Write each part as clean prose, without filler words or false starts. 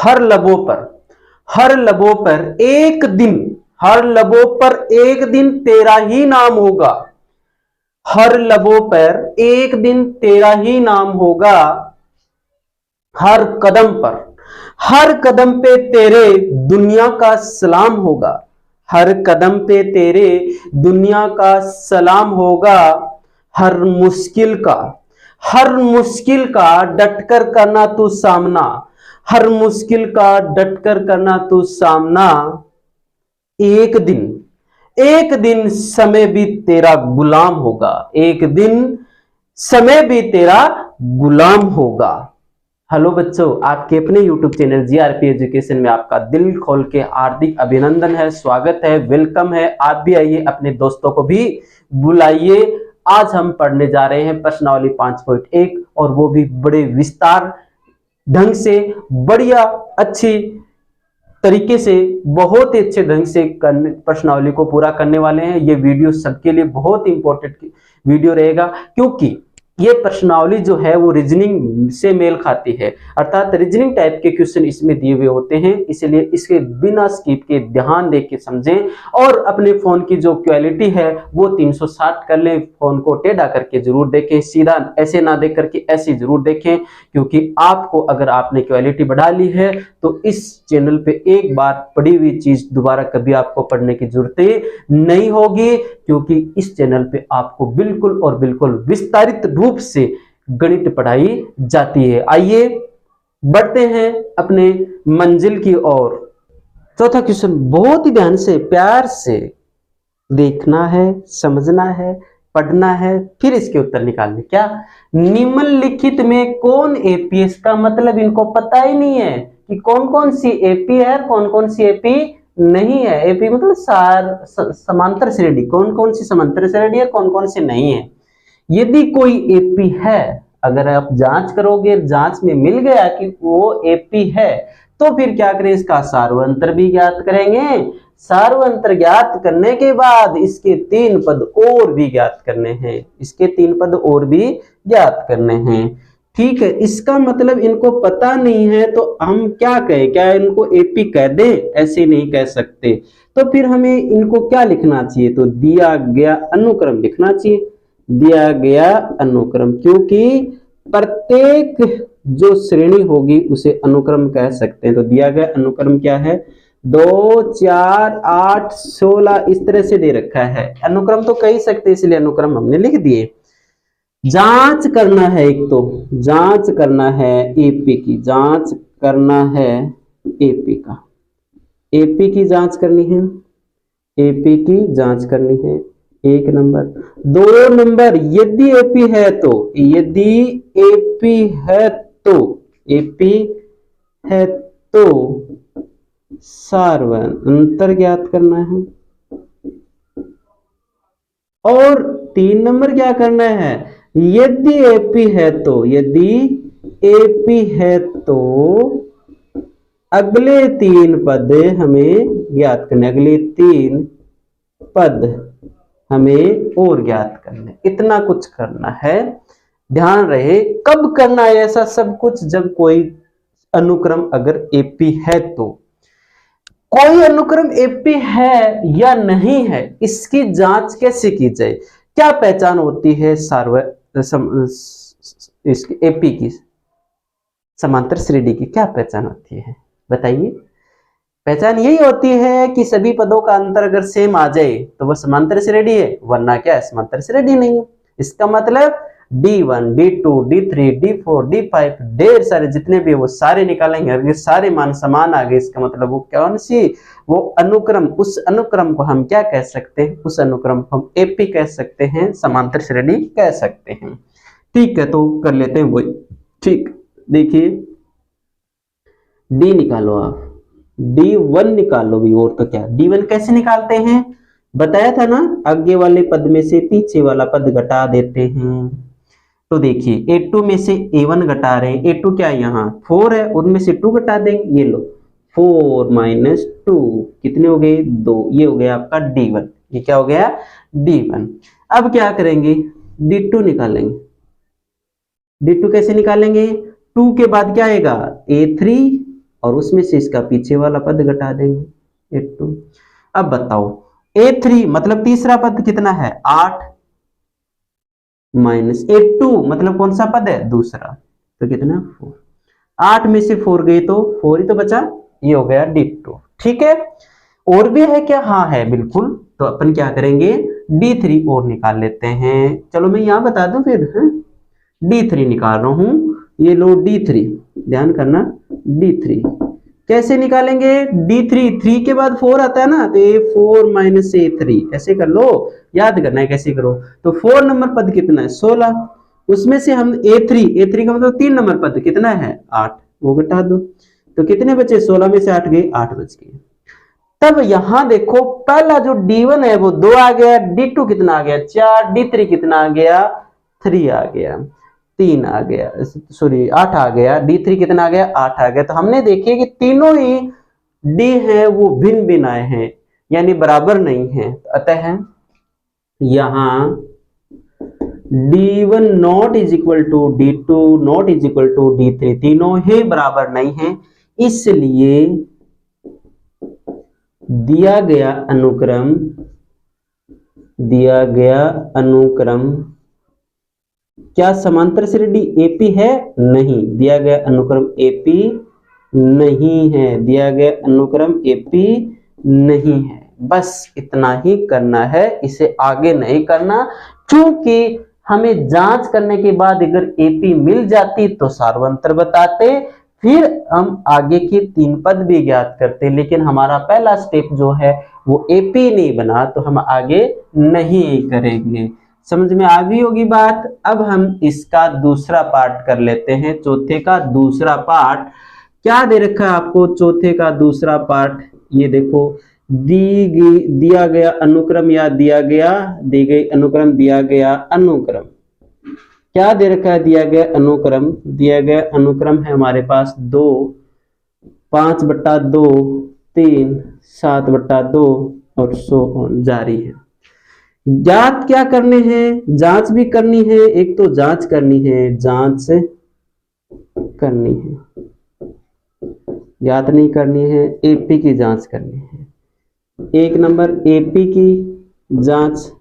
हर लबों पर, हर लबों पर एक दिन, हर लबों पर एक दिन तेरा ही नाम होगा, हर लबों पर एक दिन तेरा ही नाम होगा, हर कदम पर, हर कदम पे तेरे दुनिया का सलाम होगा, हर कदम पे तेरे दुनिया का सलाम होगा, हर मुश्किल का, हर मुश्किल का डटकर करना तू सामना, हर मुश्किल का डटकर करना तू सामना, एक दिन, एक दिन समय भी तेरा गुलाम होगा, एक दिन समय भी तेरा गुलाम होगा। हेलो बच्चों, आपके अपने YouTube चैनल जीआरपी एजुकेशन में आपका दिल खोल के हार्दिक अभिनंदन है, स्वागत है, वेलकम है। आप भी आइए, अपने दोस्तों को भी बुलाइए। आज हम पढ़ने जा रहे हैं प्रश्नावली 5.1 और वो भी बड़े विस्तार ढंग से, बढ़िया अच्छी तरीके से, बहुत ही अच्छे ढंग से प्रश्नावली को पूरा करने वाले हैं। ये वीडियो सबके लिए बहुत इंपॉर्टेंट वीडियो रहेगा, क्योंकि ये प्रश्नावली जो है वो रीजनिंग से मेल खाती है, अर्थात रीजनिंग टाइप के क्वेश्चन इसमें दिए हुए होते हैं, इसलिए इसके बिना स्किप के ध्यान दे के समझें और अपने फोन की जो क्वालिटी है वो 360 कर लें, फोन को टेढ़ा करके जरूर देखें, सीधा ऐसे ना देख करके ऐसे जरूर देखें, क्योंकि आपको अगर आपने क्वालिटी बढ़ा ली है तो इस चैनल पे एक बार पढ़ी हुई चीज दोबारा कभी आपको पढ़ने की जरूरत नहीं होगी, क्योंकि इस चैनल पे आपको बिल्कुल और बिल्कुल विस्तारित रूप से गणित पढ़ाई जाती है। आइए बढ़ते हैं अपने मंजिल की ओर। चौथा क्वेश्चन बहुत ही ध्यान से, प्यार से देखना है, समझना है, पढ़ना है, फिर इसके उत्तर निकालने। क्या निम्नलिखित में कौन एपी, इसका मतलब इनको पता ही नहीं है कि कौन कौन सी एपी है, कौन कौन सी एपी नहीं है। एपी मतलब समांतर श्रेणी, कौन कौन सी समांतर श्रेणी है, कौन कौन सी नहीं है। यदि कोई एपी है, अगर आप जांच करोगे, जांच में मिल गया कि वो एपी है, तो फिर क्या करें, इसका सार्वंतर भी ज्ञात करेंगे। सार्वंतर ज्ञात करने के बाद इसके 3 पद और भी ज्ञात करने हैं, इसके 3 पद और भी ज्ञात करने हैं। ठीक है, इसका मतलब इनको पता नहीं है तो हम क्या कहें, क्या इनको एपी कह दें? ऐसे नहीं कह सकते। तो फिर हमें इनको क्या लिखना चाहिए, तो दिया गया अनुक्रम लिखना चाहिए, दिया गया अनुक्रम, क्योंकि प्रत्येक जो श्रेणी होगी उसे अनुक्रम कह सकते हैं। तो दिया गया अनुक्रम क्या है, 2, 4, 8, 16 इस तरह से दे रखा है। अनुक्रम तो कह ही सकते, इसलिए अनुक्रम हमने लिख दिए। जांच करना है, एक तो जांच करना है एपी की, जांच करना है एपी का, एपी की जांच करनी है, एपी की जांच करनी है। 1 नंबर। 2 नंबर, यदि एपी है तो, यदि एपी है तो, एपी है तो सार्वंतर ज्ञात करना है। और 3 नंबर क्या करना है, यदि एपी है तो, यदि एपी है तो अगले 3 पद हमें ज्ञात करने, अगले 3 पद हमें और ज्ञात करने। इतना कुछ करना है, ध्यान रहे। कब करना है ऐसा सब कुछ, जब कोई अनुक्रम अगर एपी है तो। कोई अनुक्रम एपी है या नहीं है, इसकी जांच कैसे की जाए, क्या पहचान होती है इसकी एपी की, समांतर श्रेणी की क्या पहचान होती है, बताइए। पहचान यही होती है कि सभी पदों का अंतर अगर सेम आ जाए तो वह समांतर श्रेणी है, वरना क्या है, समांतर श्रेणी नहीं है। इसका मतलब D1, D2, D3, D4, D5 ढेर सारे जितने भी वो सारे निकालेंगे, अगर ये सारे मान समान आ गए, इसका मतलब वो कौन सी, वो अनुक्रम, उस अनुक्रम को हम क्या कह सकते हैं, उस अनुक्रम को हम एपी कह सकते हैं, समांतर श्रेणी कह सकते हैं। ठीक है, तो कर लेते हैं वही। ठीक, देखिए डी निकालो आप, D1 निकालो भी, और तो क्या। D1 कैसे निकालते हैं, बताया था ना, आगे वाले पद में से पीछे वाला पद घटा देते हैं। तो देखिए A2 में से A1 घटा रहे हैं, A2 क्या है, यहाँ 4 है, उनमें से 2 घटा देंगे, ये लो 4 - 2 कितने हो गए, 2। ये हो गया आपका D1, ये क्या हो गया, D1। अब क्या करेंगे, D2 निकालेंगे। D2 कैसे निकालेंगे, 2 के बाद क्या आएगा, A3 और उसमें से इसका पीछे वाला पद घटा देंगे A2। अब बताओ A3 मतलब तीसरा पद कितना है 8 माइनस A2 मतलब कौन सा पद है दूसरा, तो कितना 4। 8 में से 4 गए तो 4 ही तो बचा, ये हो गया D2। ठीक है, और भी है क्या, हाँ है बिल्कुल। तो अपन क्या करेंगे D3 और निकाल लेते हैं। चलो मैं यहां बता दूं फिर D3 निकाल रहा हूं, ये लो D3, ध्यान करना D3 कैसे निकालेंगे। D3 3 के बाद 4 आता है ना, तो A4 माइनस A3 ऐसे कर लो, याद करना है कैसे करो। तो 4 नंबर पद कितना है 16, उसमें से हम A3 का मतलब 3 नंबर पद कितना है 8, वो घटा दो, तो कितने बचे 16 में से 8 गए 8 बच गए। तब यहां देखो पहला जो D1 है वो 2 आ गया, D2 कितना आ गया 4, D3 कितना आ गया 3 आ गया, 3 आ गया, सॉरी 8 आ गया, D3 कितना आ गया 8 आ गया। तो हमने देखे कि तीनों ही D है वो भिन्न भिन्न आए हैं, यानी बराबर नहीं है। अतः यहां D1 not is equal to D2 not is equal to D3, तीनों ही बराबर नहीं है। इसलिए दिया गया अनुक्रम क्या समांतर श्रेणी AP है, नहीं, दिया गया अनुक्रम AP नहीं है, दिया गया अनुक्रम AP नहीं है। बस इतना ही करना है, इसे आगे नहीं करना, क्योंकि हमें जांच करने के बाद अगर AP मिल जाती तो सार्वंतर बताते, फिर हम आगे के 3 पद भी ज्ञात करते, लेकिन हमारा पहला स्टेप जो है वो AP नहीं बना, तो हम आगे नहीं करेंगे। समझ में आ गई होगी बात। अब हम इसका दूसरा पार्ट कर लेते हैं, चौथे का दूसरा पार्ट। क्या दे रखा है आपको चौथे का दूसरा पार्ट, ये देखो दिया गया अनुक्रम या दी गई अनुक्रम, दिया गया अनुक्रम क्या दे रखा है, दिया गया अनुक्रम है हमारे पास 2, 5/2, 3, 7/2 और सो जारी है। ज्ञात क्या करने हैं, जांच भी करनी है, एक तो जांच करनी है, ज्ञात नहीं करनी है, AP की जांच करनी है। 1 नंबर AP की जांच,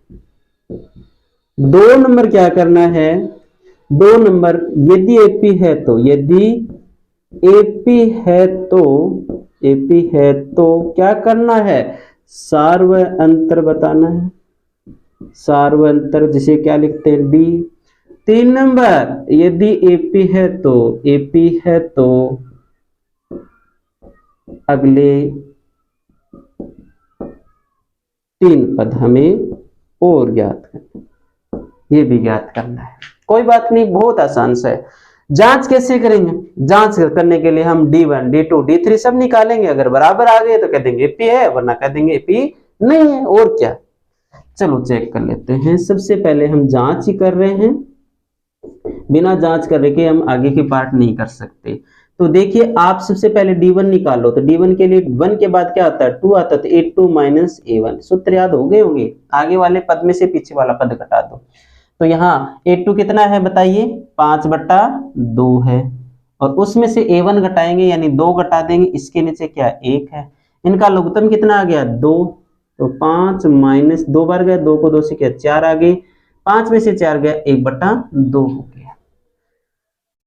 2 नंबर क्या करना है, 2 नंबर यदि AP है तो क्या करना है, सार्वअंतर बताना है, सार्वअंतर जिसे क्या लिखते हैं D। 3 नंबर यदि AP है तो अगले 3 पद हमें और ज्ञात करना, ये भी ज्ञात करना है। कोई बात नहीं, बहुत आसान सा है। जांच कैसे करेंगे, जांच करने के लिए हम D1 D2 D3 सब निकालेंगे, अगर बराबर आ गए तो कह देंगे AP है, वरना कह देंगे AP नहीं है, और क्या। चलो चेक कर लेते हैं। सबसे पहले हम जांच ही कर रहे हैं, बिना जांच कर रहे के हम आगे के पार्ट नहीं कर सकते। तो देखिए आप सबसे पहले D1 निकालो, तो D1 के लिए 1 के बाद क्या आता है 2 आता है, तो A2 माइनस A1, सूत्र याद हो गए होंगे, आगे वाले पद में से पीछे वाला पद घटा दो। तो यहाँ A2 कितना है बताइए 5/2 है, और उसमें से A1 घटाएंगे यानी 2 घटा देंगे, इसके नीचे क्या 1 है, इनका लघुत्तम कितना आ गया 2, तो 5 माइनस 2 बार गया, 2 को 2 से क्या 4 आ गई, 5 में से 4 गया 1/2 हो गया।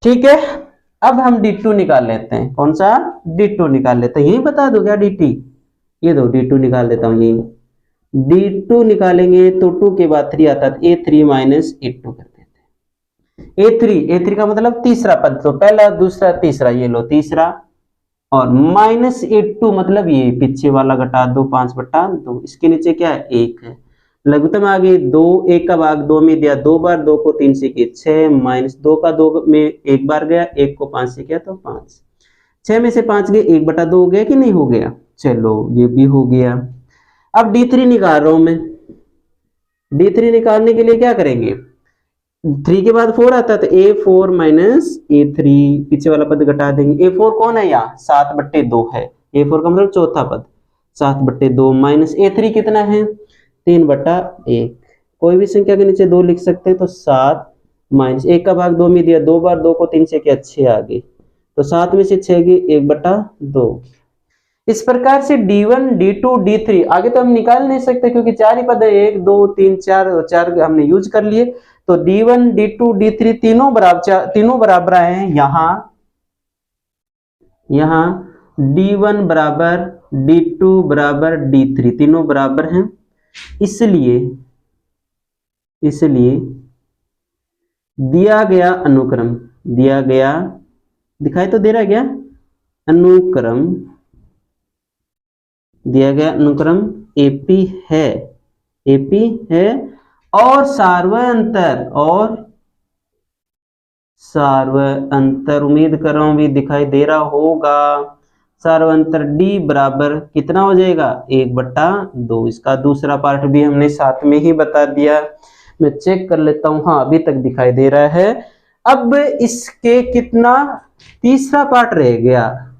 ठीक है, अब हम D2 निकाल लेते हैं, कौन सा D2 निकाल लेते हैं, यही बता दो क्या DT, ये दो D2 निकाल देता हूं, यही D2 निकालेंगे तो 2 के बाद 3 आता है, A3 माइनस A2 कर देते हैं। A3 का मतलब तीसरा पद, तो पहला दूसरा तीसरा, ये लो तीसरा, और माइनस A2 मतलब ये पीछे वाला घटा दो 5/2, इसके नीचे क्या है 1 है, लघुत्तम आ गई 2, 1 का भाग 2 में दिया 2 बार, 2 को 3 से किया 6, माइनस 2 का 2 में 1 बार गया, 1 को 5 से किया तो 5, 6 में से 5 गए 1/2 हो गया कि नहीं हो गया, चलो ये भी हो गया। अब D3 निकाल रहा हूं मैं, D3 निकालने के लिए क्या करेंगे, 3 के बाद 4 आता है, तो A4 माइनस A3, पीछे वाला पद घटा देंगे। A4 कौन है यहाँ 7/2 है, A4 का मतलब चौथा पद 7/2, माइनस A3 कितना है 3/1, कोई भी संख्या के नीचे 2 लिख सकते हैं, तो 7 माइनस 1 का भाग 2 में दिया 2 बार, 2 को 3 से किया 6 आ गई, तो 7 में से 6 गए 1/2। इस प्रकार से D1 D2 D3 आगे तो हम निकाल नहीं सकते क्योंकि 4 ही पद है, 1 2 3 4 हमने यूज कर लिए। तो D1 D2 D3 तीनों बराबर आए हैं। यहाँ D1 बराबर D2 बराबर D3 तीनों बराबर हैं। इसलिए दिया गया अनुक्रम दिखाई तो दे रहा है क्या? दिया गया अनुक्रम AP है और सार्वअंतर उम्मीद कर रहा हूं भी दिखाई दे रहा होगा। सार्वअंतर D बराबर कितना हो जाएगा? 1/2। इसका दूसरा पार्ट भी हमने साथ में ही बता दिया। मैं चेक कर लेता हूं। हाँ, अभी तक दिखाई दे रहा है। अब इसके कितना तीसरा पार्ट रह गया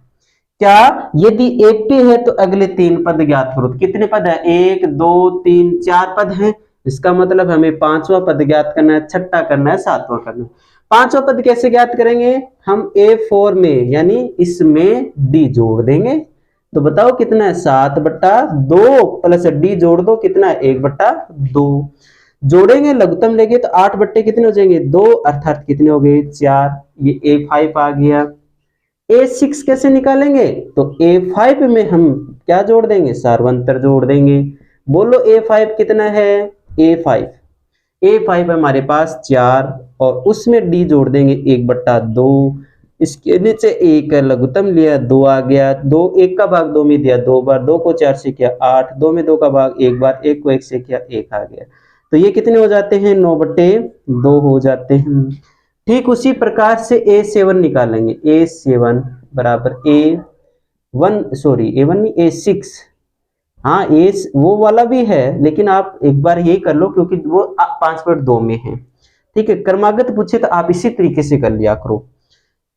क्या? यदि AP है तो अगले 3 पद ज्ञात करो। कितने पद है? 1 2 3 4 पद हैं। इसका मतलब हमें 5वां पद ज्ञात करना है, छठा करना है, 7वां करना है। 5वां पद कैसे ज्ञात करेंगे? हम A4 में यानी इसमें D जोड़ देंगे। तो बताओ कितना है? 7/2 प्लस D जोड़ दो, कितना है? 1/2। जोड़ेंगे लघुत्तम लेंगे तो 8 बट्टे कितने हो जाएंगे? 2 अर्थात कितने हो गए? 4। ये A5 आ गया। A6 कैसे निकालेंगे? तो A5 में हम क्या जोड़ देंगे? सार्वंतर जोड़ देंगे। बोलो A5 कितना है? A5 हमारे पास 4 और उसमें D जोड़ देंगे 1/2। इसके नीचे एक लघुत्तम लिया, 2 आ गया। 2 1 का भाग 2 में दिया 2 बार, 2 को 4 से किया 8, 2 में 2 का भाग 1 बार, 1 को 1 से किया 1 आ गया। तो ये कितने हो जाते हैं? 9/2 हो जाते हैं। ठीक उसी प्रकार से A7 निकालेंगे। A7 बराबर A1 नहीं A6। हाँ, वो वाला भी है लेकिन आप एक बार ये कर लो क्योंकि वो 5/2 में है। ठीक है, क्रमागत पूछे तो आप इसी तरीके से कर लिया करो।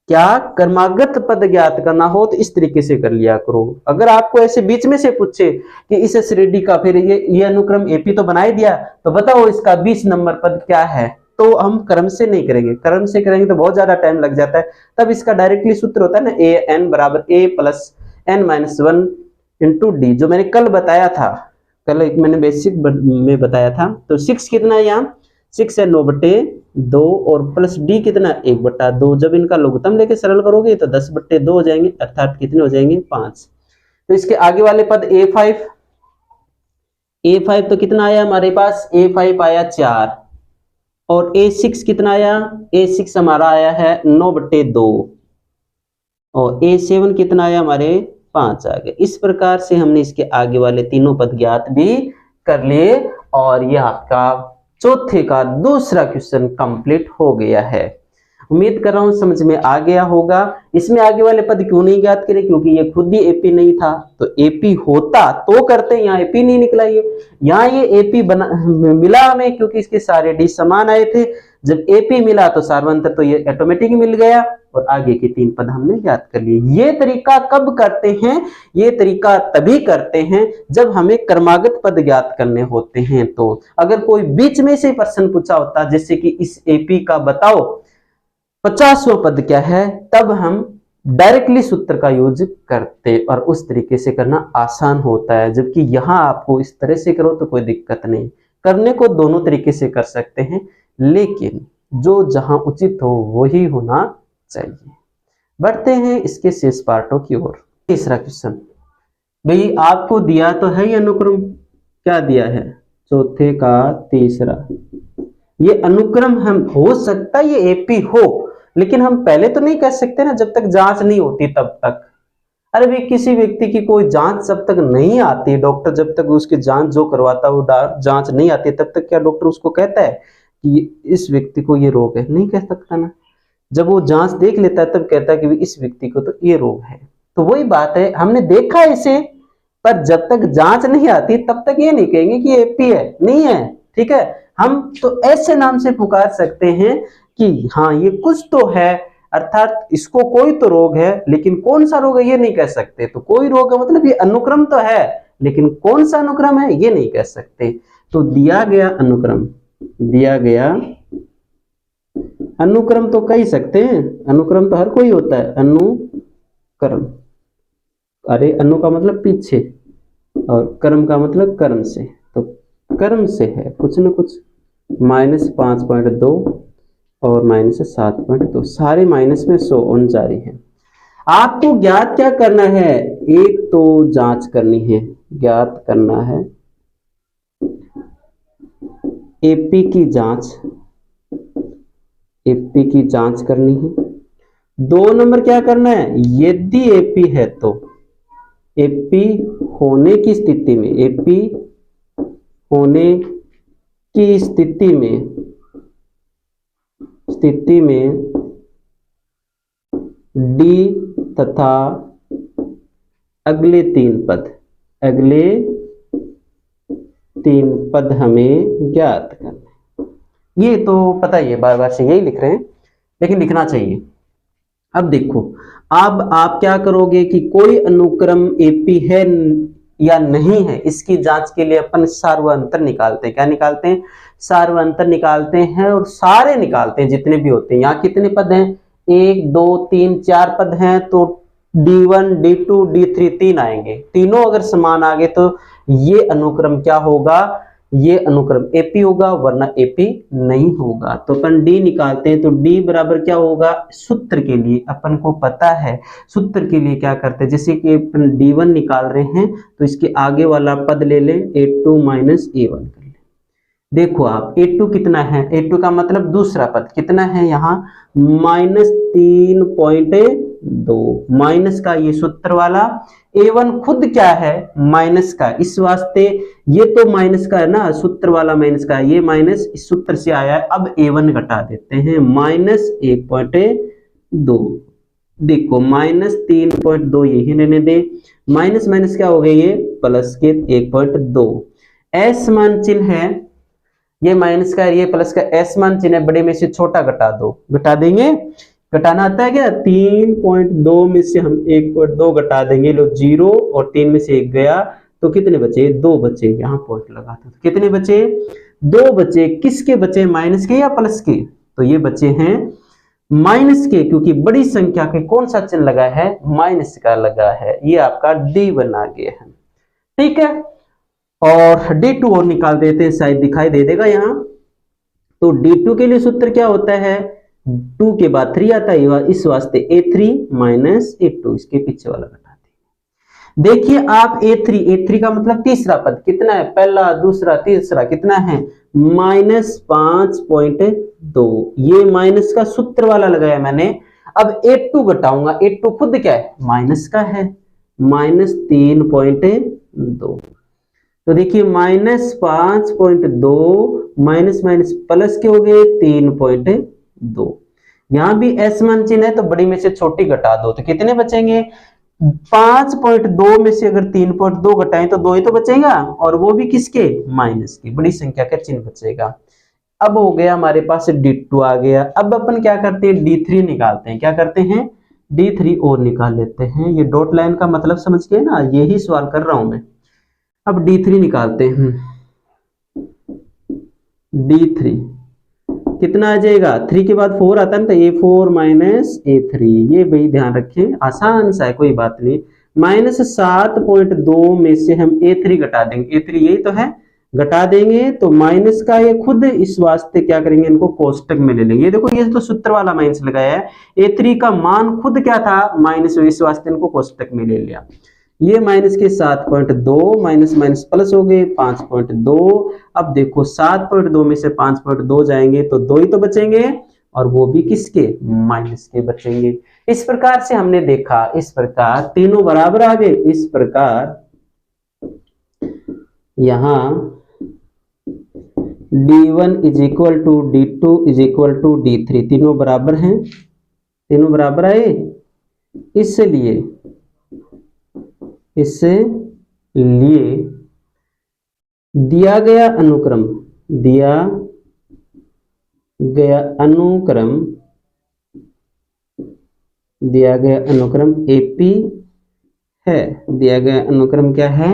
क्या क्रमागत पद ज्ञात करना हो तो इस तरीके से कर लिया करो। अगर आपको ऐसे बीच में से पूछे कि इस श्रेणी का फिर ये अनुक्रम AP तो बना ही दिया, तो बताओ इसका 20 नंबर पद क्या है, तो हम क्रम से नहीं करेंगे। क्रम से करेंगे तो बहुत ज्यादा टाइम लग जाता है। तब इसका डायरेक्टली सूत्र होता है ना, AN बराबर A plus N-1 into D, जो मैंने कल बताया था। कल एक मैंने बेसिक में बताया था। तो 6 कितना है? यहाँ 6 है 9/2 और प्लस D कितना? 1/2। जब इनका लघुत्तम लेके सरल करोगे तो 10/2 हो जाएंगे, अर्थात कितने हो जाएंगे? 5। तो इसके आगे वाले पद A5 तो कितना आया हमारे पास? A5 आया 4 और A6 कितना आया? A6 हमारा आया है 9/2 और A7 कितना आया हमारे? 5 आ गए। इस प्रकार से हमने इसके आगे वाले तीनों पद ज्ञात भी कर लिए और यह आपका चौथे का दूसरा क्वेश्चन कंप्लीट हो गया है। उम्मीद कर रहा हूं समझ में आ गया होगा। इसमें आगे वाले पद क्यों नहीं ज्ञात करें? क्योंकि ये खुद ही AP नहीं था। तो AP होता तो करते, यहाँ AP नहीं निकला। यहाँ ये AP मिला हमें क्योंकि इसके सारे D समान आए थे। जब AP मिला तो सार्वंतर तो ये ऑटोमेटिक मिल गया और आगे के 3 पद हमने ज्ञात कर लिए। ये तरीका कब करते हैं? ये तरीका तभी करते हैं जब हमें क्रमागत पद ज्ञात करने होते हैं। तो अगर कोई बीच में से प्रश्न पूछा होता जैसे कि इस AP का बताओ 50वां पद क्या है, तब हम डायरेक्टली सूत्र का यूज करते और उस तरीके से करना आसान होता है। जबकि यहाँ आपको इस तरह से करो तो कोई दिक्कत नहीं। करने को दोनों तरीके से कर सकते हैं, लेकिन जो जहां उचित हो वही होना चाहिए। बढ़ते हैं इसके शेष पार्टों की ओर। तीसरा क्वेश्चन भाई आपको दिया तो है ये अनुक्रम, क्या दिया है? चौथे का तीसरा। ये अनुक्रम हम हो सकता है ये AP हो, लेकिन हम पहले तो नहीं कह सकते ना जब तक जांच नहीं होती तब तक। अरे भाई किसी व्यक्ति की कोई जांच जब तक नहीं आती, डॉक्टर जब तक उसकी जांच जो करवाता है वो जांच नहीं आती, तब तक क्या डॉक्टर उसको कहता है कि इस व्यक्ति को ये रोग है? नहीं कह सकता ना। जब वो जांच देख लेता है तब कहता है कि इस व्यक्ति को तो ये रोग है। तो वही बात है, हमने देखा इसे, पर जब तक जांच नहीं आती तब तक ये नहीं कहेंगे कि AP है, नहीं है। ठीक है, हम तो ऐसे नाम से पुकार सकते हैं कि हाँ ये कुछ तो है, अर्थात इसको कोई तो रोग है, लेकिन कौन सा रोग है ये नहीं कह सकते। तो कोई रोग है मतलब ये अनुक्रम तो है, लेकिन कौन सा अनुक्रम है ये नहीं कह सकते। तो दिया गया अनुक्रम, दिया गया अनुक्रम तो कह सकते हैं, अनुक्रम तो हर कोई होता है, अनुक्रम। अरे अनु का मतलब पीछे और कर्म का मतलब कर्म से, तो कर्म से है कुछ न कुछ। -5.2 और -7.2, सारे माइनस में 100 ऑन जारी है। आपको ज्ञात क्या करना है, एक तो जांच करनी है, ज्ञात करना है एपी की जांच, एपी की जांच करनी है। 2 नंबर क्या करना है, यदि एपी है तो एपी होने की स्थिति में, एपी होने की स्थिति में डी तथा अगले 3 पद हमें ज्ञात करना है। ये तो पता ही है, बार बार से यही लिख रहे हैं, लेकिन लिखना चाहिए। अब देखो, अब आप क्या करोगे कि कोई अनुक्रम एपी है या नहीं है, इसकी जांच के लिए अपन सार्वअंतर निकालते हैं। क्या निकालते हैं, सार्वअंतर निकालते हैं, और सारे निकालते हैं जितने भी होते हैं। यहाँ कितने पद हैं, 1 2 3 4 पद हैं, तो D1 D2 D3 3 आएंगे। तीनों अगर समान आ गए तो ये अनुक्रम क्या होगा, ये अनुक्रम एपी होगा, वरना एपी नहीं होगा। तो अपन डी निकालते हैं, तो डी बराबर क्या होगा, सूत्र के लिए अपन को पता है, सूत्र के लिए क्या करते हैं, जैसे कि अपन D1 निकाल रहे हैं तो इसके आगे वाला पद ले लें, A2 - A1 कर लें। देखो आप A2 कितना है, A2 का मतलब दूसरा पद कितना है, यहाँ -3.2, माइनस का ये सूत्र वाला। A1 खुद क्या है, माइनस का, इस वास्ते ये तो माइनस का है ना, सूत्र वाला माइनस का, ये माइनस इस सूत्र से आया है। अब A1 घटा देते हैं, -1.2, देखो -3.2 यही रहने दे, माइनस माइनस क्या हो गए, ये प्लस के 1.2। एस मान चिन्ह है, ये माइनस का है, ये प्लस का, एस मान चिन्ह है, बड़े में से छोटा घटा दो, घटा देंगे, घटाना आता है क्या, 3.2 में से हम 1.2 घटा देंगे, लो 0 और 3 में से 1 गया, तो कितने बचे, 2 बचे। यहाँ पॉइंट लगाते, तो कितने बचे, 2 बचे। किसके बचे, माइनस के या प्लस के, तो ये बचे हैं माइनस के, क्योंकि बड़ी संख्या के कौन सा चिन्ह लगा है, माइनस का लगा है। ये आपका डी बना गया है, ठीक है। और D2 और निकाल देते हैं, शायद दिखाई दे देगा यहाँ। तो D2 के लिए सूत्र क्या होता है, 2 के बाद 3 आता है, इस वास्ते A3 - A2, इसके पीछे वाला घटा देंगे। देखिए आप A3 का मतलब तीसरा पद कितना है, पहला दूसरा तीसरा कितना है, -5.2, ये माइनस का सूत्र वाला लगाया मैंने। अब A2 घटाऊंगा, A2 खुद क्या है, माइनस का है, -3.2, तो देखिए -5.2 माइनस माइनस प्लस के हो गए 3.2। यहां भी एस मान चिन्ह है, तो बड़ी में से छोटी घटा दो, तो कितने बचेंगे, 5.2 में से अगर 3.2 घटाएं तो 2 ही तो बचेगा, और वो भी किसके, माइनस के, बड़ी संख्या का चिन्ह बचेगा। अब हो गया हमारे पास D2 आ गया। अब अपन क्या करते हैं, D3 निकालते हैं। क्या करते हैं, D3 और निकाल लेते हैं। ये डॉट लाइन का मतलब समझ गए ना, यही सवाल कर रहा हूं मैं। अब D3 निकालते हैं, D3 कितना आ जाएगा, 3 के बाद 4 आता है ना, तो A4 - A3, ये भाई ध्यान रखें, आसान सा है, कोई बात नहीं। -7.2 में से हम A3 घटा देंगे, A3 यही तो है, घटा देंगे तो माइनस का ये खुद, इस वास्ते क्या करेंगे, इनको कोष्टक में ले लेंगे। ये देखो, ये तो सूत्र वाला माइनस लगाया है, A3 का मान खुद क्या था, माइनस, इस वास्ते इनको कोष्टक में ले लिया। ये माइनस के 7.2, माइनस माइनस प्लस हो गए 5.2। अब देखो 7.2 में से 5.2 जाएंगे तो 2 ही तो बचेंगे, और वो भी किसके, माइनस के बचेंगे। इस प्रकार से हमने देखा, इस प्रकार तीनों बराबर आ गए। इस प्रकार यहां D1 = D2 = D3, तीनों बराबर हैं, तीनों बराबर आए। इससे लिए दिया गया अनुक्रम एपी है, दिया गया अनुक्रम क्या है,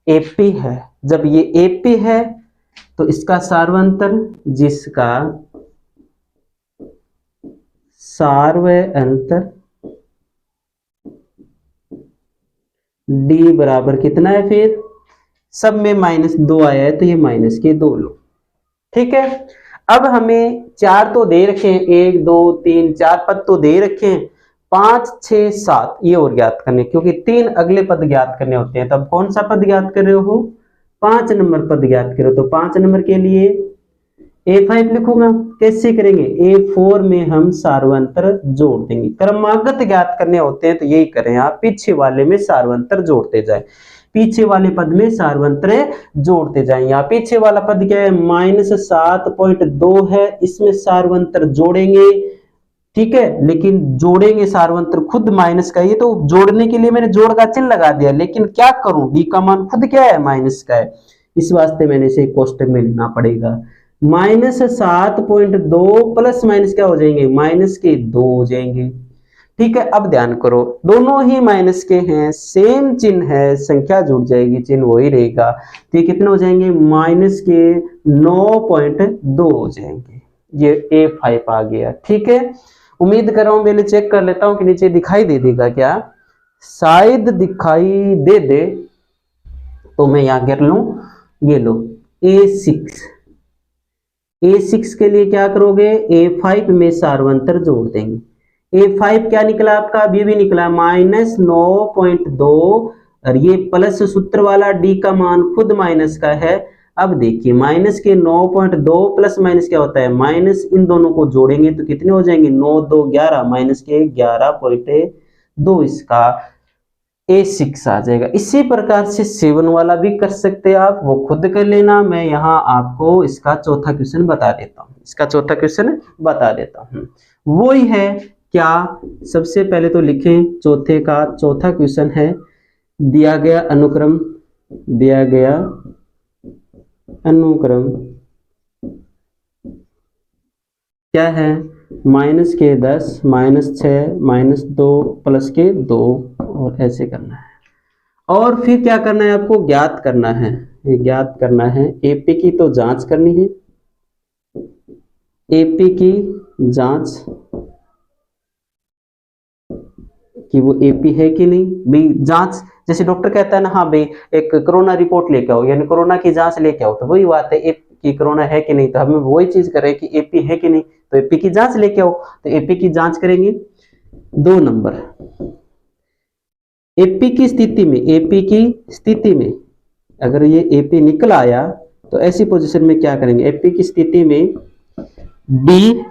एपी है। जब ये एपी है तो इसका सार्वंतर, जिसका सार्वयंत्र डी बराबर कितना है, फिर सब में -2 आया है तो ये -2 लो। ठीक है, अब हमें 4 तो दे रखे हैं, 1 2 3 4 पद तो दे रखे हैं, 5 6 7 ये और ज्ञात करने, क्योंकि 3 अगले पद ज्ञात करने होते हैं। तब कौन सा पद ज्ञात कर रहे हो, 5 नंबर पद ज्ञात करो। तो 5 नंबर के लिए A5 लिखूंगा। कैसे करेंगे, A4 में हम सार्वंतर जोड़ देंगे। क्रमागत ज्ञात करने होते हैं तो यही करें आप, पीछे वाले में सार्वंतर जोड़ते जाए, पीछे वाले पद में सार्वंत्र जोड़ते जाएं। यहाँ पीछे वाला पद क्या है, -7.2 है, इसमें सार्वंत्र जोड़ेंगे। ठीक है, लेकिन जोड़ेंगे सार्वंत्र खुद माइनस का, ये तो जोड़ने के लिए मैंने जोड़ का चिन्ह लगा दिया, लेकिन क्या करूं, डी का मान खुद क्या है, माइनस का है, इस वास्ते मैंने इसे कोष्टक में लिखना पड़ेगा। -7.2 प्लस माइनस क्या हो जाएंगे, -2 हो जाएंगे। ठीक है, अब ध्यान करो, दोनों ही माइनस के हैं, सेम चिन्ह है, संख्या जुड़ जाएगी, चिन्ह वही रहेगा, तो ये कितने हो जाएंगे, -9.2 हो जाएंगे। ये A5 आ गया। ठीक है, उम्मीद कर रहा हूं, पहले चेक कर लेता हूं कि नीचे दिखाई दे देगा क्या, शायद दिखाई दे दे तो मैं यहां कर लूं, ये लो A6 के लिए क्या करोगे, A5 में सार्वंतर जोड़ देंगे। A5 क्या निकला आपका, अभी भी निकला -9.2, और ये प्लस सूत्र वाला D का मान खुद माइनस का है। अब देखिए -9.2 प्लस माइनस क्या होता है, माइनस, इन दोनों को जोड़ेंगे तो कितने हो जाएंगे, 9 2 11, -11.2 इसका A6 आ जाएगा। इसी प्रकार से 7 वाला भी कर सकते हैं आप, वो खुद कर लेना, मैं यहाँ आपको इसका चौथा क्वेश्चन बता देता हूँ, इसका चौथा क्वेश्चन बता देता हूँ। वो ही है क्या, सबसे पहले तो लिखें चौथे का चौथा क्वेश्चन है, दिया गया अनुक्रम क्या है, -10 -6 -2 +2, और ऐसे करना है। और फिर क्या करना है आपको, ज्ञात करना है, ये ज्ञात करना है, एपी की तो जांच करनी है, एपी की जांच कि वो एपी है कि नहीं। भाई जांच, जैसे डॉक्टर कहता है ना, हाँ भाई एक कोरोना रिपोर्ट लेके आओ, यानी कोरोना की जांच लेके आओ, तो वही बात है, एपी की कोरोना है कि नहीं, तो हमें वही चीज करें कि एपी है कि नहीं, तो एपी की जांच लेके आओ। तो एपी की जांच करेंगे 2 नंबर, एपी की स्थिति में अगर ये एपी निकल आया तो ऐसी पोजीशन में क्या करेंगे, एपी की स्थिति में डी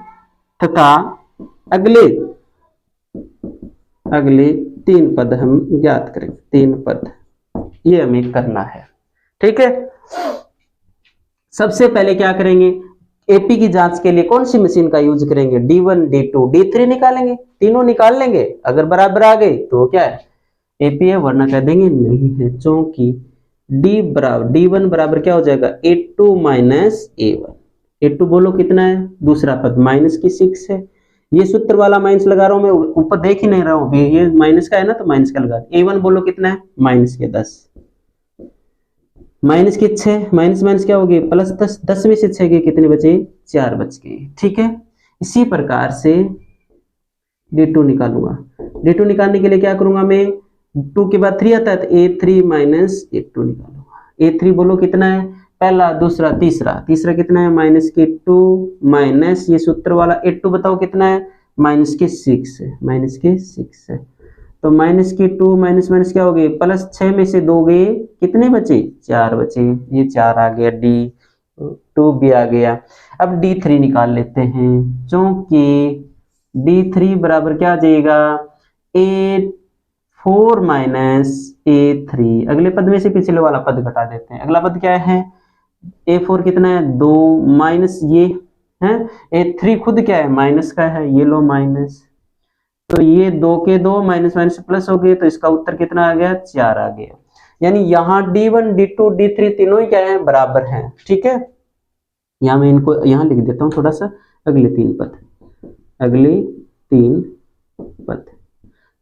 तथा अगले 3 पद हम ज्ञात करेंगे, 3 पद ये हमें करना है। ठीक है, सबसे पहले क्या करेंगे, एपी की जांच के लिए कौन सी मशीन का यूज करेंगे, D1 D2 D3 निकालेंगे, तीनों निकाल लेंगे, अगर बराबर आ गई तो क्या है, एपी है, वरना कह देंगे नहीं है, क्योंकि D1 बराबर क्या हो जाएगा, A2 A1। A2 बोलो कितना है, दूसरा पद -6 है, ये सूत्र वाला माइनस लगा रहा हूं मैं, ऊपर देख ही नहीं रहा हूं, ये माइनस का है ना तो माइनस का लगा। A1 बोलो कितना है, -10, -6, माइनस क्या होगी, +10, 10 में से 6 के कितने बचे, 4 बच गए। ठीक है, इसी प्रकार से D2 निकालूंगा, D2 निकालने के लिए क्या करूंगा मैं, 2 के बाद 3 आता है तो A3 A2 निकालूंगा। A3 बोलो कितना है, पहला दूसरा तीसरा कितना है, -2 माइनस ये सूत्र वाला A2 बताओ कितना है, -6 है, -6 है, तो -2 माइनस क्या हो गए, +6 में से 2 गए, कितने बचे, 4 बचे, ये 4 आ गया, D2 भी आ गया। अब D3 निकाल लेते हैं, क्योंकि D3 बराबर क्या आ जाएगा, A4 A3, अगले पद में से पिछले वाला पद घटा देते हैं, अगला पद क्या है, A4 कितना है, 2 माइनस ये है, A3 खुद क्या है, माइनस का है, ये लो माइनस, तो ये 2 के 2 माइनस प्लस हो गए, तो इसका उत्तर कितना आ गया, 4 आ गया। यानी यहाँ D1 D2 D3 तीनों ही क्या है, बराबर हैं। ठीक है, यहाँ मैं इनको यहाँ लिख देता हूँ थोड़ा सा, अगले 3 पद,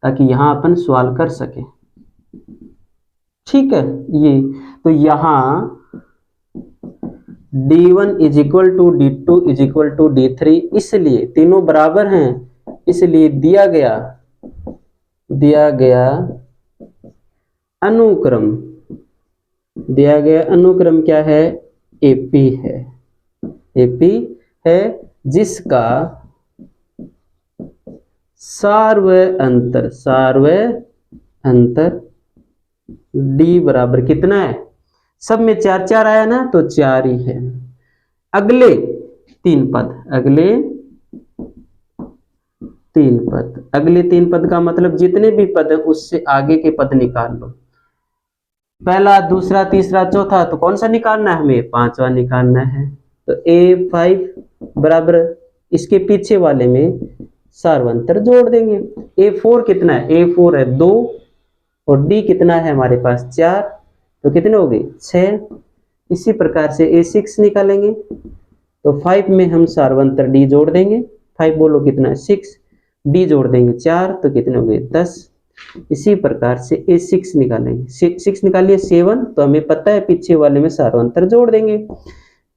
ताकि यहाँ अपन सवाल कर सके। ठीक है, ये तो यहाँ D1 = D2 = D3, इसलिए तीनों बराबर हैं, इसलिए दिया गया अनुक्रम क्या है? एपी है। एपी है जिसका सार्वअंतर डी बराबर कितना है? सब में 4 4 आया ना, तो 4 ही है। अगले तीन पद का मतलब जितने भी पद है उससे आगे के पद निकाल लो। पहला, दूसरा, तीसरा, चौथा, तो कौन सा निकालना है हमें? 5वां निकालना है। तो A5 बराबर इसके पीछे वाले में सार्वंतर जोड़ देंगे। A4 कितना है? A4 है 2 और D कितना है हमारे पास? 4, तो कितने हो गए? 6। इसी प्रकार से A6 निकालेंगे, तो 5 में हम सार्वंतर D जोड़ देंगे। 5 बोलो कितना है? 6, D जोड़ देंगे 4, तो कितने हो गए? 10। इसी प्रकार से A6 निकालेंगे। 6 निकालिए 7, तो हमें पता है पीछे वाले में सार्वंतर जोड़ देंगे।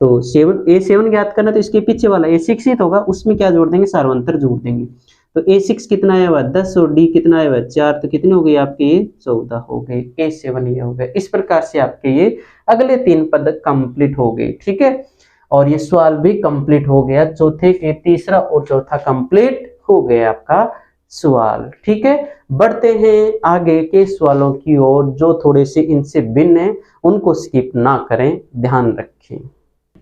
तो A7 ज्ञात करना, तो इसके पीछे वाला A6 ही तो होगा, उसमें क्या जोड़ देंगे? सार्वंतर जोड़ देंगे। तो A6 कितना आया हुआ? 10 और D कितना आया हुआ? 4, तो कितने हो गए आपके? ये 14 हो गए। A7 ये हो गए। इस प्रकार से आपके ये अगले 3 पद कंप्लीट हो गए। ठीक है, और ये सवाल भी कंप्लीट हो गया। चौथे के तीसरा और चौथा कंप्लीट हो गया आपका सवाल। ठीक है, बढ़ते हैं आगे के सवालों की ओर जो थोड़े से इनसे भिन्न है, उनको स्किप ना करें, ध्यान रखें।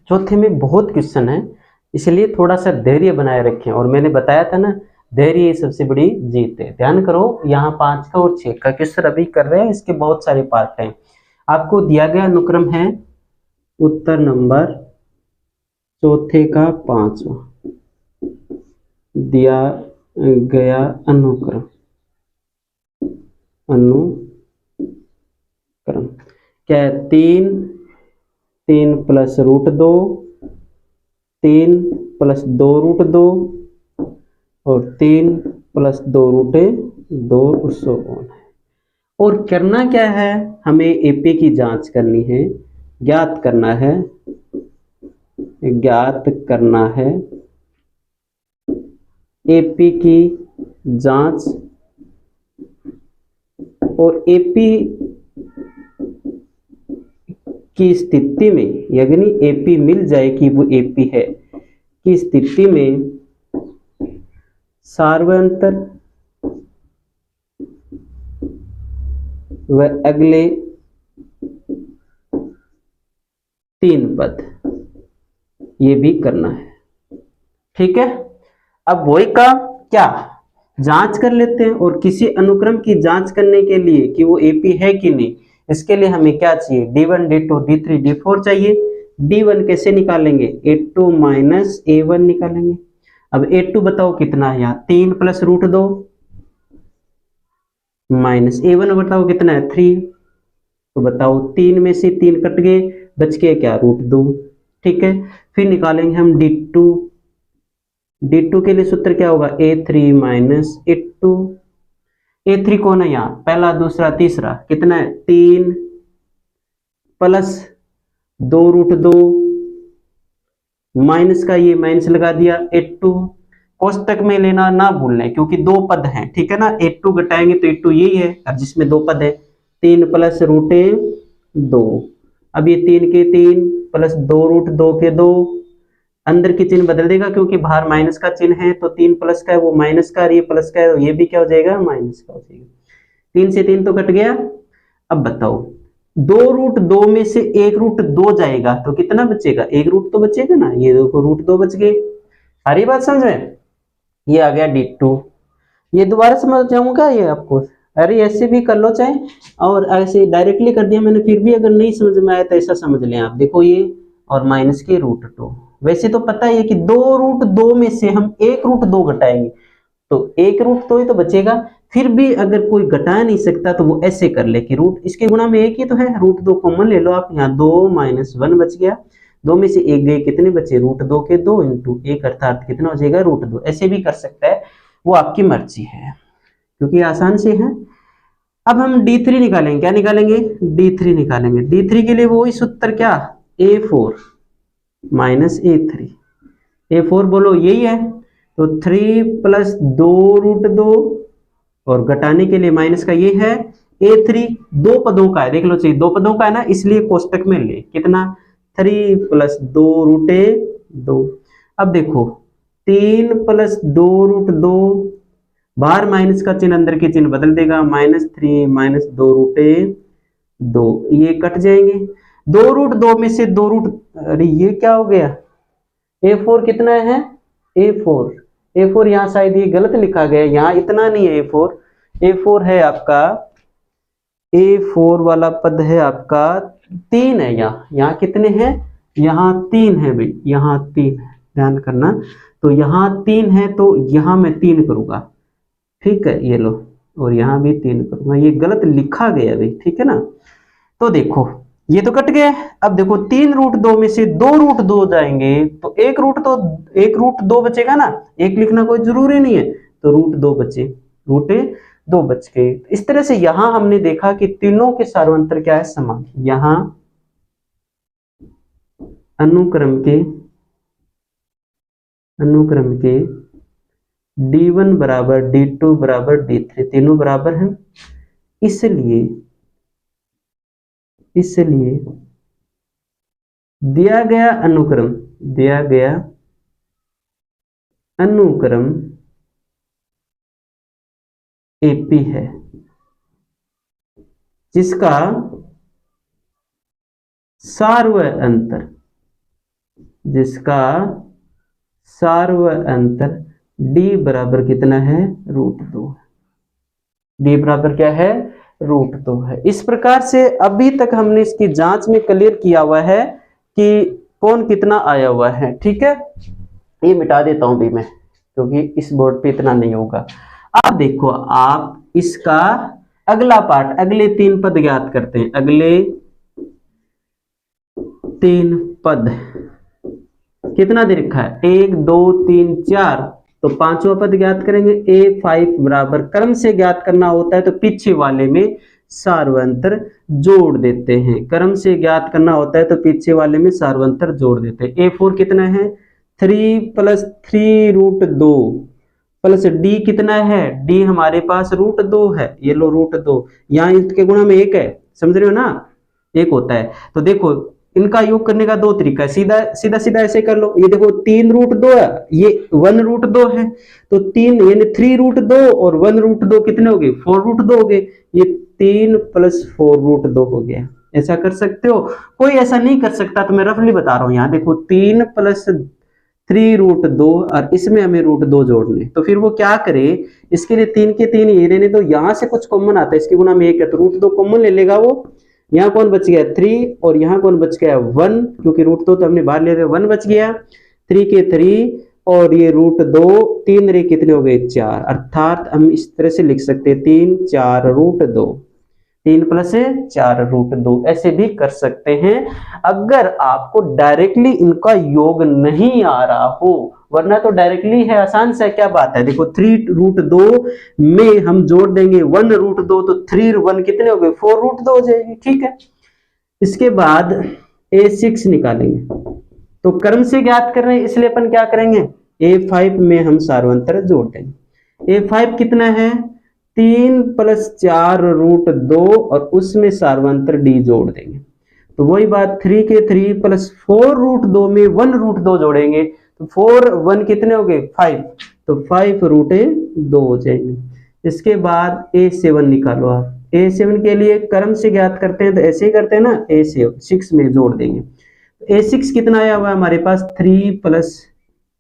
चौथे में बहुत क्वेश्चन है, इसलिए थोड़ा सा धैर्य बनाए रखें। और मैंने बताया था ना, धैर्य सबसे बड़ी जीत है। ध्यान करो, यहाँ 5 का और 6 का क्वेश्चन अभी कर रहे हैं, इसके बहुत सारे पार्ट हैं। आपको दिया गया अनुक्रम है उत्तर नंबर चौथे का 5वां दिया गया अनुक्रम क्या है? 3 प्लस रूट 2, 3 प्लस 2 रूट 2 और 3 प्लस 2 रूट 2 और करना क्या है? हमें एपी की जांच करनी है, ज्ञात करना है एपी की जांच। और एपी की स्थिति में, यानी एपी मिल जाए कि वो एपी है की स्थिति में सार्वंतर व अगले 3 पद ये भी करना है। ठीक है, अब वही का क्या जांच कर लेते हैं। और किसी अनुक्रम की जांच करने के लिए कि वो एपी है कि नहीं, इसके लिए हमें क्या चाहिए? D1, D2, D3, D4 चाहिए। D1 कैसे निकालेंगे? A2 माइनस A1 निकालेंगे। अब A2 बताओ कितना है? यहाँ 3 प्लस रूट 2 माइनस A1 बताओ कितना है? 3। तो बताओ 3 में से 3 कट गए, बच गए क्या? रूट 2। ठीक है, फिर निकालेंगे हम D2। D2 के लिए सूत्र क्या होगा? A3 minus A2। A3 कौन है यहाँ? पहला, दूसरा, तीसरा, कितना है? 3 प्लस 2 रूट 2 माइनस का ये माइनस लगा दिया। A2 कोष्टक में लेना ना भूलना, क्योंकि 2 पद हैं। ठीक है ना, A2 घटाएंगे तो A2 यही है, अब जिसमें 2 पद है। 3 प्लस रूट 2, अब ये 3 के 3 प्लस 2 रूट 2 के 2, अंदर की चिन्ह बदल देगा क्योंकि बाहर माइनस का चिन्ह है। तो 3 प्लस का है वो माइनस का, ये प्लस का है तो ये भी क्या हो जाएगा? माइनस का हो जाएगा। 3 से 3 तो कट गया। अब बताओ 2 रूट 2 में से 1 रूट 2 जाएगा तो कितना बचेगा? 1 रूट तो बचेगा ना। ये देखो रूट 2 बच गए। सारी बात समझ में? ये आ गया D2। ये दोबारा समझ जाऊंगा ये आपको? अरे ऐसे भी कर लो चाहे, और ऐसे डायरेक्टली कर दिया मैंने, फिर भी अगर नहीं समझ में आया तो ऐसा समझ लें आप। देखो ये और माइनस के रूट 2, वैसे तो पता है कि 2 रूट 2 में से हम 1 रूट 2 घटाएंगे तो 1 रूट 2 ही तो बचेगा। फिर भी अगर कोई घटा नहीं सकता तो वो ऐसे कर ले कि रूट इसके गुणा में 1 ही तो है, रूट 2 कॉमन ले लो आप। यहाँ 2 माइनस 1 बच गया, 2 में से 1 गए, कितने बचे? रूट 2 के 2 इंटू 1 अर्थात कितना हो जाएगा? रूट 2। ऐसे भी कर सकता है, वो आपकी मर्जी है, क्योंकि आसान से है। अब हम D3 निकालेंगे। क्या निकालेंगे? D3 निकालेंगे। D3 के लिए वो ही सूत्र क्या? A4 minus A3। A4 बोलो यही है, तो 3 प्लस 2√2 और घटाने के लिए माइनस का ये है a3, दो पदों का है, देख लो चाहिए दो पदों का है ना, इसलिए कोष्टक में ले कितना 3 प्लस 2√2। अब देखो 3 प्लस 2√2, बाहर माइनस का चिन्ह अंदर के चिन्ह बदल देगा, -3 माइनस 2√2, ये कट जाएंगे। 2√2 में से 2 अरे ये क्या हो गया, a4 कितना है, a4 यहाँ शायद ये गलत लिखा गया, यहाँ इतना नहीं है a4 है आपका, a4 वाला पद है आपका 3 है, यहाँ कितने हैं, यहाँ 3 है भाई, यहाँ 3 है, ध्यान करना। तो यहाँ 3 है तो यहाँ मैं 3 करूंगा, ठीक है, ये लो, और यहाँ भी 3 करूंगा, ये गलत लिखा गया भाई, ठीक है ना। तो देखो ये तो कट गया। अब देखो 3√2 में से 2√2 जाएंगे तो 1√2 बचेगा ना, एक लिखना कोई जरूरी नहीं है, तो √2 बचे, √2 बच गए। इस तरह से यहां हमने देखा कि तीनों के सार्वंतर क्या है, समान। यहां अनुक्रम के d1 बराबर d2 बराबर d3 तीनों बराबर हैं, इसलिए दिया गया अनुक्रम AP है, जिसका सार्व अंतर d बराबर कितना है, √2। d बराबर क्या है, √2 है। इस प्रकार से अभी तक हमने इसकी जांच में क्लियर किया हुआ है कि कौन कितना आया हुआ है, ठीक है। ये मिटा देता हूं भी मैं, क्योंकि इस बोर्ड पे इतना नहीं होगा। अब देखो आप इसका अगला पार्ट, अगले 3 पद ज्ञात करते हैं। अगले 3 पद कितना दे रखा है, 1 2 3 4, तो पांचवा पद ज्ञात करेंगे। a5 बराबर, क्रम से ज्ञात करना होता है तो पीछे वाले में सार्वंतर जोड़ देते हैं, क्रम से ज्ञात करना होता है तो पीछे वाले में सार्वंतर जोड़ देते हैं। a4 कितना है, 3 प्लस 3√2 प्लस d कितना है, d हमारे पास √2 है, ये लो √2, यहाँ इसके गुणा में 1 है, समझ रहे हो ना, 1 होता है। तो देखो इनका योग करने का 2 तरीका है, सीधा ऐसे कर लो। ये देखो 3√2 है, ये 1√2 है, तो 3 यानी 3√2 और 1√2 कितने हो गए, 4√2 हो गए, ये 3 प्लस 4√2 हो गया। ऐसा कर सकते हो, कोई ऐसा नहीं कर सकता, तो मैं रफली बता रहा हूं। यहाँ देखो 3 प्लस 3√2 और इसमें हमें √2 जोड़ने, तो फिर वो क्या करे, इसके लिए 3 के 3 ये रहने दो, यहाँ से कुछ कॉमन आता है, इसके गुना में 1 है, तो √2 कॉमन ले लेगा वो। यहाँ कौन बच गया, 3, और यहाँ कौन बच गया, 1, क्योंकि √2 तो हमने बाहर ले रहे, 1 बच गया, 3 के 3 और ये √2, 3 रे कितने हो गए, 4, अर्थात हम इस तरह से लिख सकते हैं 3 4 √2, 3 प्लस 4 √2, ऐसे भी कर सकते हैं अगर आपको डायरेक्टली इनका योग नहीं आ रहा हो, वरना तो डायरेक्टली है, आसान से क्या बात है। देखो 3√2 में हम जोड़ देंगे 1√2, तो 3 1 कितने हो गए, 4√2 हो जाएगी, ठीक है। इसके बाद a6 निकालेंगे, तो क्रम से ज्ञात कर रहे हैं इसलिए अपन क्या करेंगे, a5 में हम सार्वंतर जोड़ देंगे। a5 कितना है, 3 प्लस 4√2 और उसमें सार्वंतर d जोड़ देंगे, तो वही बात 3 के 3 प्लस 4√2 में 1√2 जोड़ेंगे, तो 4 1 कितने हो गए, 5, तो 5√2 हो जाएंगे। इसके बाद a7 निकालो आप, a7 के लिए क्रम से ज्ञात करते हैं तो ऐसे ही करते हैं ना, a6 में जोड़ देंगे। a6 कितना आया हुआ है हमारे पास, 3 प्लस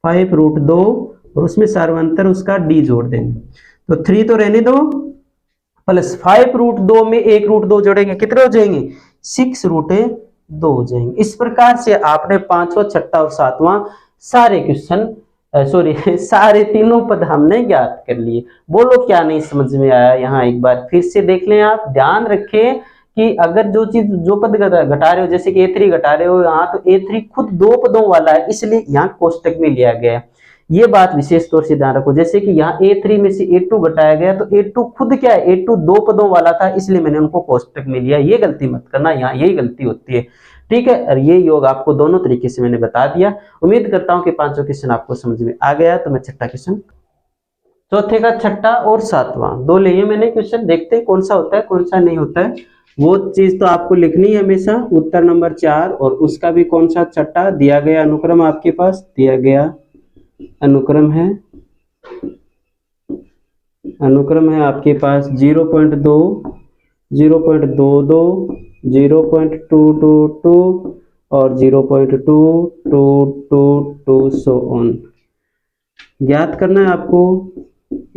5√2 और उसमें सार्वंतर उसका d जोड़ देंगे, तो 3 तो रहने दो, प्लस 5√2 में 1√2 जोड़ेंगे, कितने हो जाएंगे, 6√2 हो जाएंगे। इस प्रकार से आपने 5वां 6वां और 7वां सारे क्वेश्चन सारे तीनों पद हमने ज्ञात कर लिए। बोलो क्या नहीं समझ में आया, यहाँ एक बार फिर से देख लें आप। ध्यान रखें कि अगर जो पद घटा रहे हो, जैसे कि a3 घटा रहे हो यहाँ, तो a3 खुद 2 पदों वाला है, इसलिए यहाँ कोष्टक में लिया गया है। ये बात विशेष तौर से ध्यान रखो। जैसे कि यहाँ A3 में से A2 घटाया गया तो A2 खुद क्या है, A2 दो पदों वाला था, इसलिए मैंने उनको कोष्टक में लिया। ये गलती मत करना, यहाँ यही गलती होती है, ठीक है। और ये योग आपको दोनों तरीके से मैंने बता दिया। उम्मीद करता हूँ कि पांचों क्वेश्चन आपको समझ में आ गया। तो मैं छठा क्वेश्चन, चौथे का छठा और सातवां दो लिए मैंने क्वेश्चन, देखते हैं कौन सा होता है कौन सा नहीं होता है। वो चीज तो आपको लिखनी है हमेशा। उत्तर नंबर 4 और उसका भी कौन सा छठा दिया गया अनुक्रम, आपके पास दिया गया अनुक्रम है, अनुक्रम है आपके पास 0.2, 0.22, 0.222 और 0.2222 सो ऑन। ज्ञात करना है आपको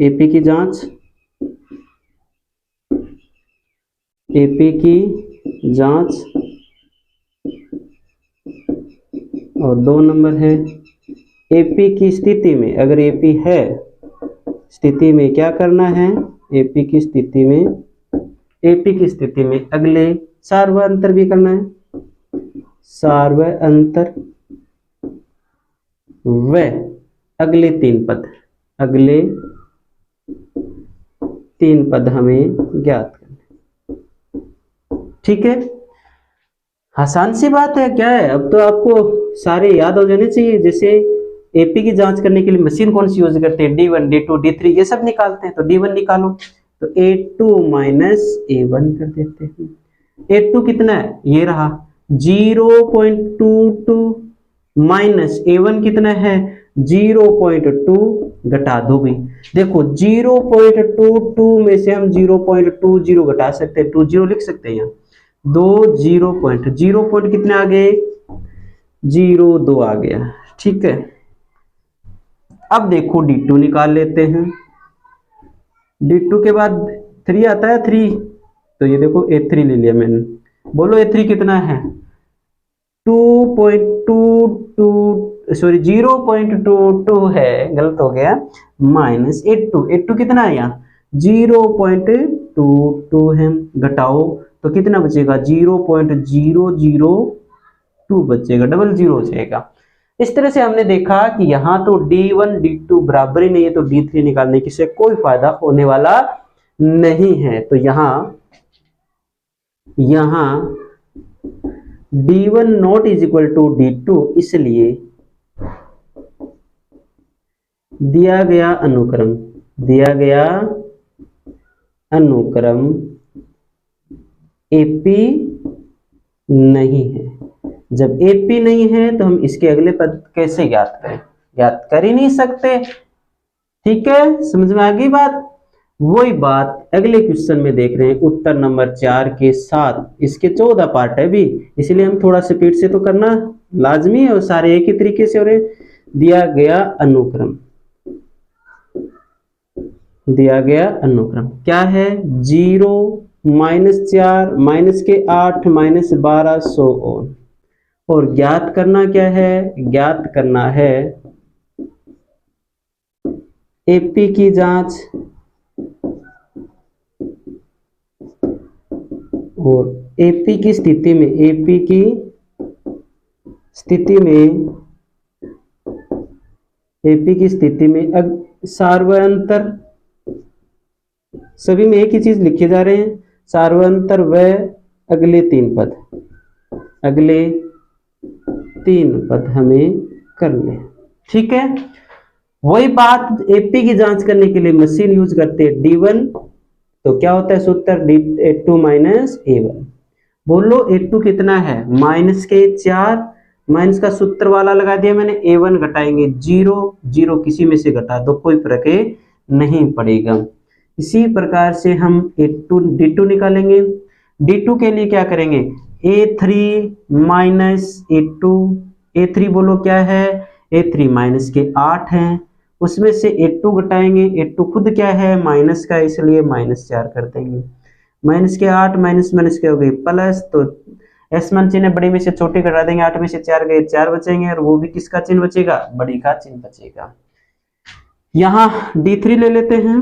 एपी की जांच, एपी की जांच। और 2 नंबर है एपी की स्थिति में, अगर एपी है स्थिति में क्या करना है, एपी की स्थिति में, एपी की स्थिति में अगले सार्वय अंतर भी करना है, सार्वय अंतर व अगले 3 पद, अगले 3 पद हमें ज्ञात करना, ठीक है। आसान सी बात है, क्या है, अब तो आपको सारे याद हो जाने चाहिए। जैसे एपी की जांच करने के लिए मशीन कौन सी यूज करते हैं, D1, D2, D3 ये सब निकालते हैं। तो D1 निकालो तो A2 माइनस A1 कर देते हैं। A2 कितना है, ये रहा 0.22 माइनस A1 कितना है 0.2, घटा दो भाई। देखो 0.22 में से हम 0.20 घटा सकते हैं, 20 लिख सकते हैं यहाँ, 2 0 पॉइंट कितने आ गए 0.2 आ गया, ठीक है। अब देखो D2 निकाल लेते हैं। D2 के बाद 3 आता है 3, तो ये देखो A3 ले लिया मैंने। बोलो A3 कितना है 0.22 है, गलत हो गया, माइनस A2 कितना है यहाँ 0.22 है, घटाओ तो कितना बचेगा 0.002 बचेगा, डबल जीरो हो जाएगा। इस तरह से हमने देखा कि यहाँ तो D1 D2 बराबर ही नहीं है, तो D3 निकालने की से कोई फायदा होने वाला नहीं है। तो यहाँ D1 not is equal to D2, इसलिए दिया गया अनुक्रम AP नहीं है। जब AP नहीं है तो हम इसके अगले पद कैसे ज्ञात करें, ज्ञात कर ही नहीं सकते, ठीक है। समझ में आ गई बात। वही बात अगले क्वेश्चन में देख रहे हैं, उत्तर नंबर 4 के साथ। इसके 14 पार्ट है भी, इसलिए हम थोड़ा स्पीड से तो करना लाजमी है और सारे एक ही तरीके से। और दिया गया अनुक्रम क्या है 0 -4 -8 -12 सो ऑन। और ज्ञात करना क्या है, ज्ञात करना है एपी की जांच और एपी की स्थिति में सार्वय अंतर, सभी में एक ही चीज लिखे जा रहे हैं, सार्वय अंतर व अगले 3 पद हमें करने, ठीक है। वही बात एपी की जांच करने के लिए मशीन यूज करते हैं D1, तो क्या होता है सूत्र A2 माइनस A1। बोलो A2 कितना है -4, माइनस का सूत्र वाला लगा दिया मैंने, A1 घटाएंगे 0 किसी में से घटा दो, कोई फर्क नहीं पड़ेगा। इसी प्रकार से हम D2 निकालेंगे। D2 के लिए क्या करेंगे A3 माइनस A2, A3 बोलो क्या है A3 माइनस के 8 है, उसमें से A2 घटाएंगे, A2 खुद क्या है माइनस का, इसलिए -4 कर देंगे। माइनस के 8 माइनस के हो गई प्लस, तो S1 चिन्ह बड़ी में से छोटी घटा देंगे, 8 में से 4 गए 4 बचेंगे, और वो भी किसका चिन्ह बचेगा बड़ी का चिन्ह बचेगा। यहाँ D3 ले लेते हैं।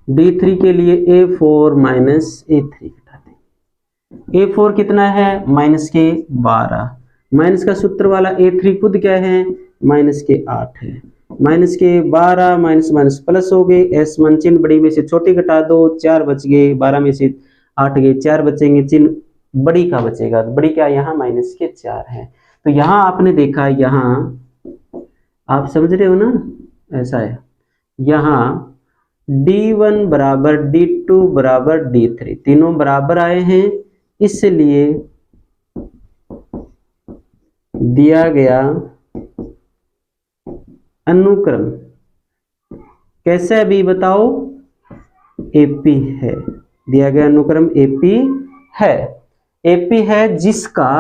D3 के लिए A4 माइनस A3 घटा देंगे। A4 कितना है -12, माइनस का सूत्र वाला A3 खुद क्या है माइनस के 8 है, माइनस के 12 माइनस माइनस प्लस हो गए, S1 चिन्ह बड़ी में से छोटी घटा दो, 4 बच गए, 12 में से 8 गए, 4 बचेंगे, चिन्ह बड़ी का बचेगा, बड़ी क्या यहाँ माइनस के 4 है। तो यहाँ आपने देखा, यहाँ आप समझ रहे हो ना, ऐसा है, यहाँ D1 बराबर D2 बराबर D3 तीनों बराबर आए हैं, इसलिए दिया गया अनुक्रम कैसे अभी बताओ, AP है, दिया गया अनुक्रम AP है, AP है जिसका,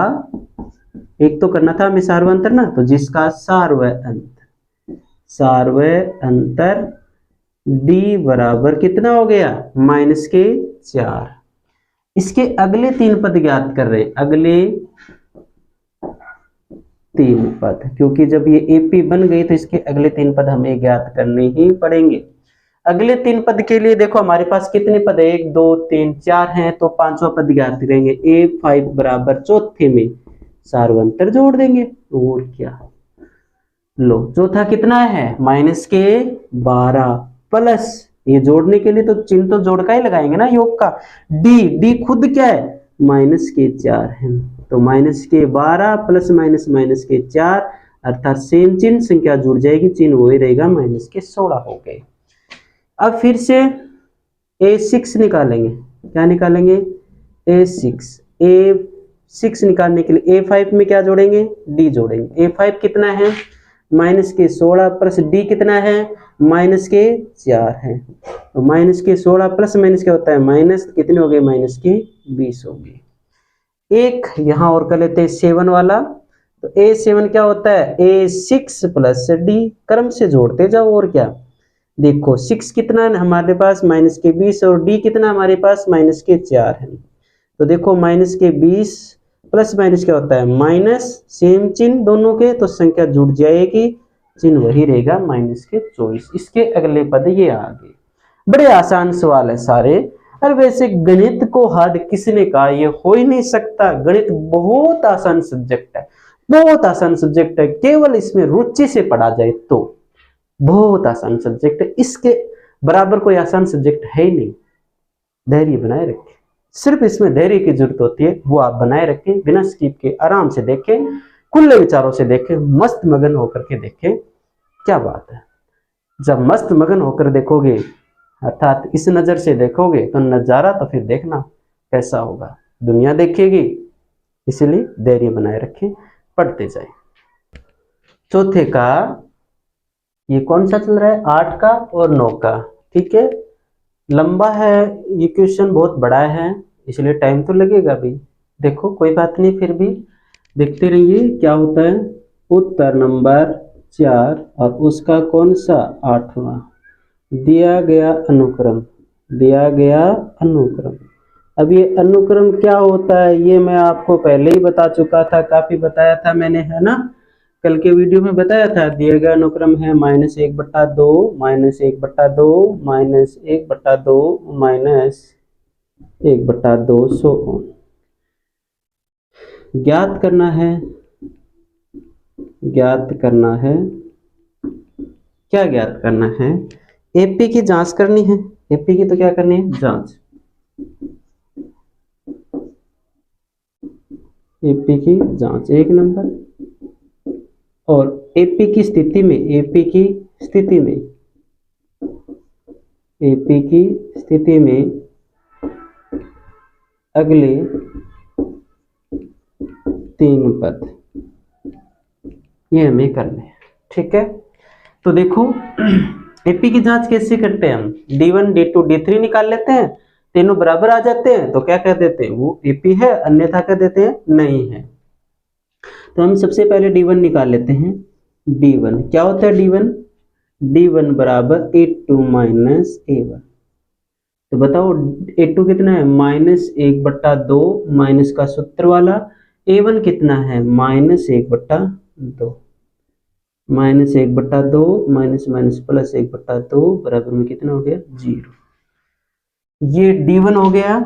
एक तो करना था हमें सार्वंतर ना, तो जिसका सार्वय अंतर D बराबर कितना हो गया माइनस के 4। इसके अगले 3 पद ज्ञात कर रहे हैं, अगले 3 पद, क्योंकि जब ये AP बन गई तो इसके अगले 3 पद हमें ज्ञात करने ही पड़ेंगे। अगले 3 पद के लिए देखो हमारे पास कितने पद है, 1 2 3 4 हैं, तो 5वां पद ज्ञात करेंगे, A5 बराबर चौथे में सार्वंतर जोड़ देंगे, और क्या, लो चौथा कितना है माइनस के 12 प्लस, ये जोड़ने के लिए तो चिन्ह तो जोड़ का ही लगाएंगे ना योग का, D खुद क्या है माइनस के 4 है, तो माइनस के 12 प्लस माइनस माइनस के 4 अर्थात सेम चिन्ह, संख्या जुड़ जाएगी, चिन्ह वही रहेगा, माइनस के 16 हो गए। अब फिर से A6 निकालेंगे, क्या निकालेंगे A6 निकालने के लिए A5 में क्या जोड़ेंगे D जोड़ेंगे, A5 कितना है माइनस के 16 प्लस D कितना है माइनस के 4 है, तो माइनस के 16 प्लस माइनस क्या होता है माइनस, कितने हो गए माइनस के 20 हो गए। एक यहाँ और कर लेते हैं 7 वाला, तो A7 क्या होता है A6 प्लस D, क्रम से जोड़ते जाओ, और क्या, देखो 6 कितना है हमारे पास माइनस के 20 और D कितना हमारे पास माइनस के 4 है, तो देखो माइनस के 20 प्लस माइनस क्या होता है माइनस, सेम चिन्ह दोनों के, तो संख्या जुड़ जाएगी, चिन्ह वही रहेगा माइनस के 24। इसके अगले पद ये आ गए, बड़े आसान सवाल है सारे। और वैसे गणित को हार्ड किसने कहा, ये हो ही नहीं सकता, गणित बहुत आसान सब्जेक्ट है, बहुत आसान सब्जेक्ट है, केवल इसमें रुचि से पढ़ा जाए तो बहुत आसान सब्जेक्ट है, इसके बराबर कोई आसान सब्जेक्ट है ही नहीं। धैर्य बनाए रखें, सिर्फ इसमें धैर्य की जरूरत होती है, वो आप बनाए रखें, बिना स्किप के आराम से देखें, खुले विचारों से देखें, मस्त मगन होकर के देखें। क्या बात है, जब मस्त मगन होकर देखोगे अर्थात इस नजर से देखोगे तो नजारा तो फिर देखना कैसा होगा, दुनिया देखेगी, इसलिए धैर्य बनाए रखें, पढ़ते जाए। चौथे का ये कौन सा चल रहा है 8 का और 9 का, ठीक है, लंबा है ये क्वेश्चन, बहुत बड़ा है, इसलिए टाइम तो लगेगा भी, देखो कोई बात नहीं, फिर भी देखते रहिए क्या होता है। उत्तर नंबर 4 और उसका कौन सा 8वां, दिया गया अनुक्रम, दिया गया अनुक्रम। अब ये अनुक्रम क्या होता है ये मैं आपको पहले ही बता चुका था, काफी बताया था मैंने, है ना, कल के वीडियो में बताया था। दिया गया अनुक्रम है -1/2 -1/2 -1/2 -1/2 सो ऑन। ज्ञात करना है, ज्ञात करना है, क्या ज्ञात करना है, एपी की जांच करनी है, एपी की तो क्या करनी है जांच, एपी की जांच 1 नंबर, और एपी की स्थिति में, एपी की स्थिति में, एपी की स्थिति में अगले 3 पद ये हमें करने हैं, ठीक है। तो देखो एपी की जांच कैसे करते हैं हम, D1 D2 D3 निकाल लेते हैं, तीनों बराबर आ जाते हैं तो क्या कह देते हैं वो एपी है, अन्यथा कह देते हैं नहीं है। तो हम सबसे पहले D1 निकाल लेते हैं, D1 क्या होता है D1, D1 बराबर A2 माइनस A1, तो बताओ A2 कितना है -1/2 माइनस का सूत्र वाला, A1 कितना है -1/2, -1/2 माइनस माइनस प्लस 1/2 बराबर में कितना हो गया 0, ये D1 हो गया।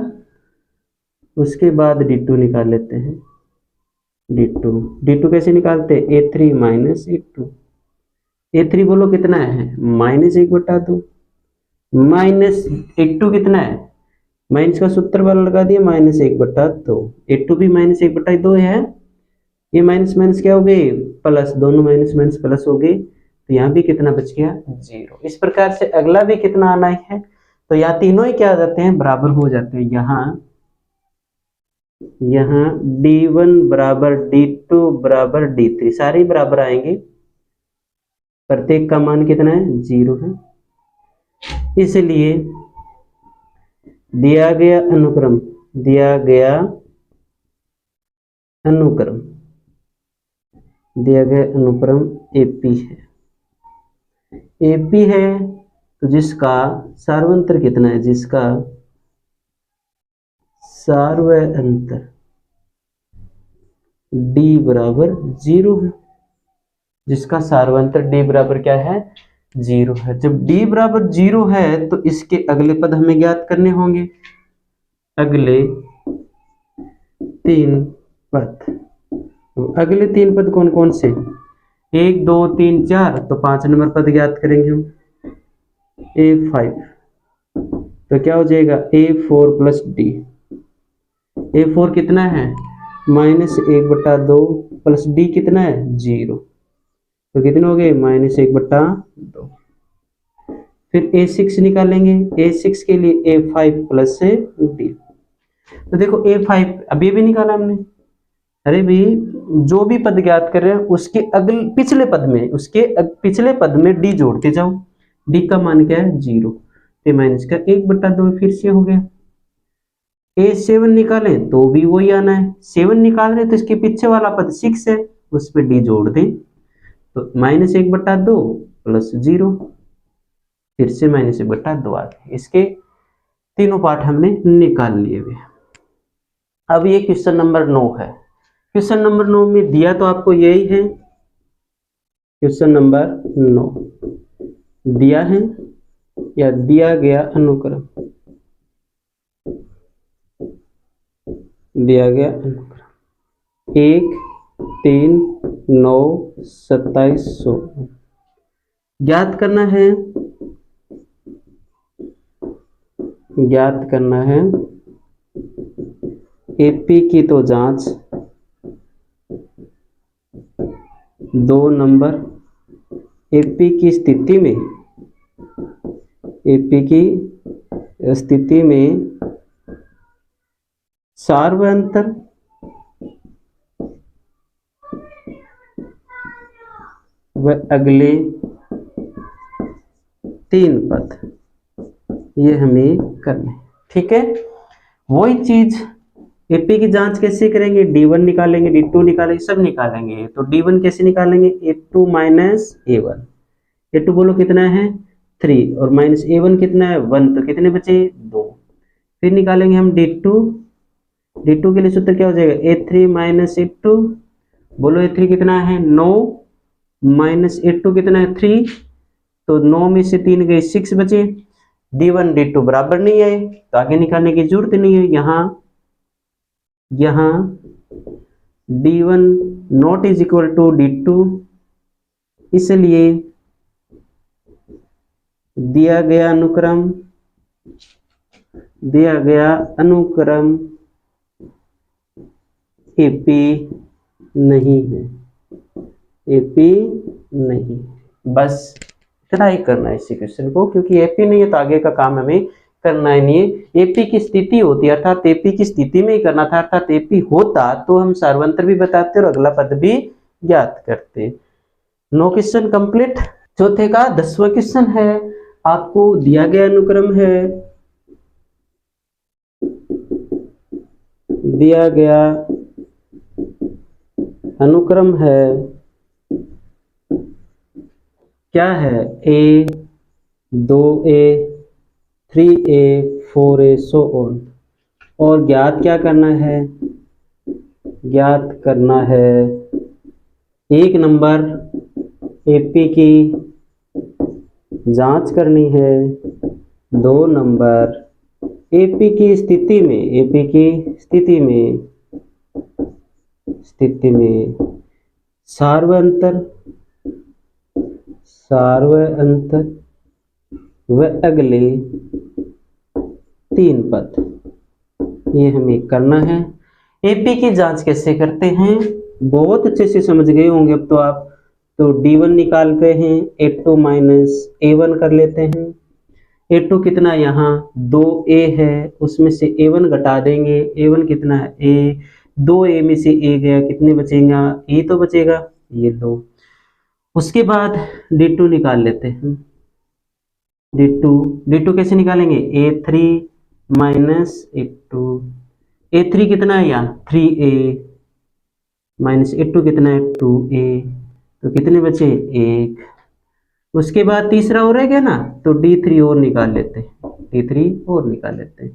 उसके बाद D2 निकाल लेते हैं, D2 कैसे निकालते हैं A3 माइनस A2, A3 बोलो कितना है, -1/2, माइनस A2 कितना है, माइनस का सूत्र वाला लगा दिया, -1/2, A2 भी -1/2 है। ये माइनस माइनस क्या हो गए, प्लस, दोनों माइनस माइनस प्लस हो गए, तो यहाँ भी कितना बच गया, 0। इस प्रकार से अगला भी कितना आना है, तो यहाँ तीनों ही क्या आ जाते हैं, बराबर हो जाते हैं। यहाँ D1 बराबर D2 बराबर D3 सारे बराबर आएंगे, प्रत्येक का मान कितना है, 0 है। इसलिए दिया गया अनुक्रम एपी है, तो जिसका सार्वंतर कितना है, जिसका सार्वंतर D बराबर 0 है, जिसका सार्वंतर D बराबर क्या है, 0 है। जब D बराबर 0 है तो इसके अगले पद हमें ज्ञात करने होंगे, अगले 3 पद। अगले 3 पद कौन कौन से, 1 2 3 4, तो 5 नंबर पद ज्ञात करेंगे हम, A5, तो क्या हो जाएगा, A4 प्लस D। A4 कितना है, -1/2 प्लस D कितना है, 0, तो कितने हो गए, -1/2। फिर A6 निकालेंगे, A6 के लिए A5 प्लस D। तो देखो A5 अभी भी निकाला हमने, अरे भी जो भी पद ज्ञात कर रहे हैं उसके अगले पिछले पद में D जोड़ते जाओ, D का मान क्या है, 0, तो माइनस का 1/2 फिर से हो गया। A7 निकालें तो भी वही आना है, 7 निकाल रहे तो इसके पीछे वाला पद 6 है, उस पर D जोड़ दें, तो -1/2 प्लस 0, फिर से -1/2 आ गए। इसके तीनों पार्ट हमने निकाल लिए हुए। अब ये क्वेश्चन नंबर 9 है। क्वेश्चन नंबर 9 में दिया तो आपको यही है, क्वेश्चन नंबर 9 दिया है या दिया गया अनुक्रम, 1 3 9 27 100 ज्ञात करना है एपी की तो जांच 2 नंबर, एपी की स्थिति में सार्वंतर व अगले 3 पद, ये हमें करना है, ठीक है। वही चीज एपी की जांच कैसे करेंगे, D1 निकालेंगे, D2 निकालेंगे, सब निकालेंगे। तो D1 कैसे निकालेंगे, A2 माइनस A1, A2 बोलो कितना है, 3, और माइनस A1 कितना है, 1, तो कितने बचे, 2। फिर निकालेंगे हम D2 के लिए सूत्र क्या हो जाएगा, A3 माइनस A2, बोलो A3 कितना है, 9, माइनस A2 कितना है, 3, तो 9 में से 3 गए, 6 बचे। D1 D2 बराबर नहीं है तो आगे निकालने की जरूरत नहीं है। यहाँ D1 not is equal to D2, इसलिए दिया गया अनुक्रम एपी नहीं है, बस इतना ही करना है इसी क्वेश्चन को, क्योंकि एपी नहीं है तो आगे का काम हमें करना ही नहीं है। एपी की स्थिति होती है, अर्थात एपी की स्थिति में ही करना था, अर्थात एपी होता तो हम सार्वंतर भी बताते और अगला पद भी ज्ञात करते। 9 क्वेश्चन कंप्लीट। चौथे का 10वां क्वेश्चन है, आपको दिया गया अनुक्रम है, क्या है, A 2A 3A 4A so on, और ज्ञात करना है 1 नंबर एपी की जांच करनी है, 2 नंबर एपी की स्थिति में सार्वंतर सार्वअंतर व अगले 3 पद, ये हमें करना है। एपी की जांच कैसे करते हैं, बहुत अच्छे से समझ गए होंगे अब तो आप। तो D1 निकालते हैं, A2 माइनस A1 कर लेते हैं। A2 कितना, यहाँ 2A है, उसमें से A1 घटा देंगे, A1 कितना है A, 2A में से A गया, कितने बचेगा, A तो बचेगा, ये लो। उसके बाद D2 निकाल लेते हैं। D2 कैसे निकालेंगे, A3 माइनस A2, A3 कितना है यहाँ 3A माइनस A2 कितना है 2A, तो कितने बचे 1। उसके बाद तीसरा हो रह गया ना, तो D3 और निकाल लेते हैं, D3 और निकाल लेते हैं,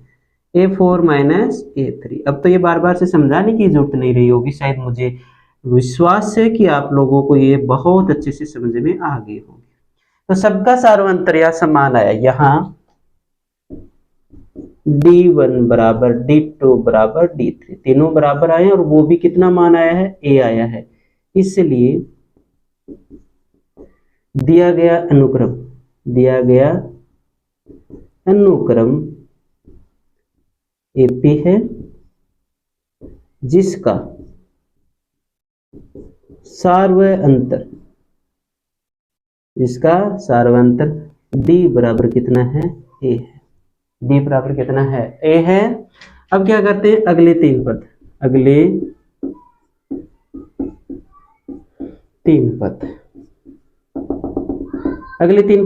A4 माइनस A3। अब तो ये बार बार से समझाने की जरूरत नहीं रही होगी, शायद मुझे विश्वास है कि आप लोगों को ये बहुत अच्छे से समझ में आ गई होगी। तो सबका सार्वंतर या समान आया, यहाँ D1 बराबर D2 बराबर D3, तीनों बराबर आए और वो भी कितना मान आया है, A आया है। इसलिए दिया गया अनुक्रम AP है, जिसका सार्वअंतर D बराबर कितना है, A है। D बराबर कितना है, A है। अब क्या करते हैं, अगले 3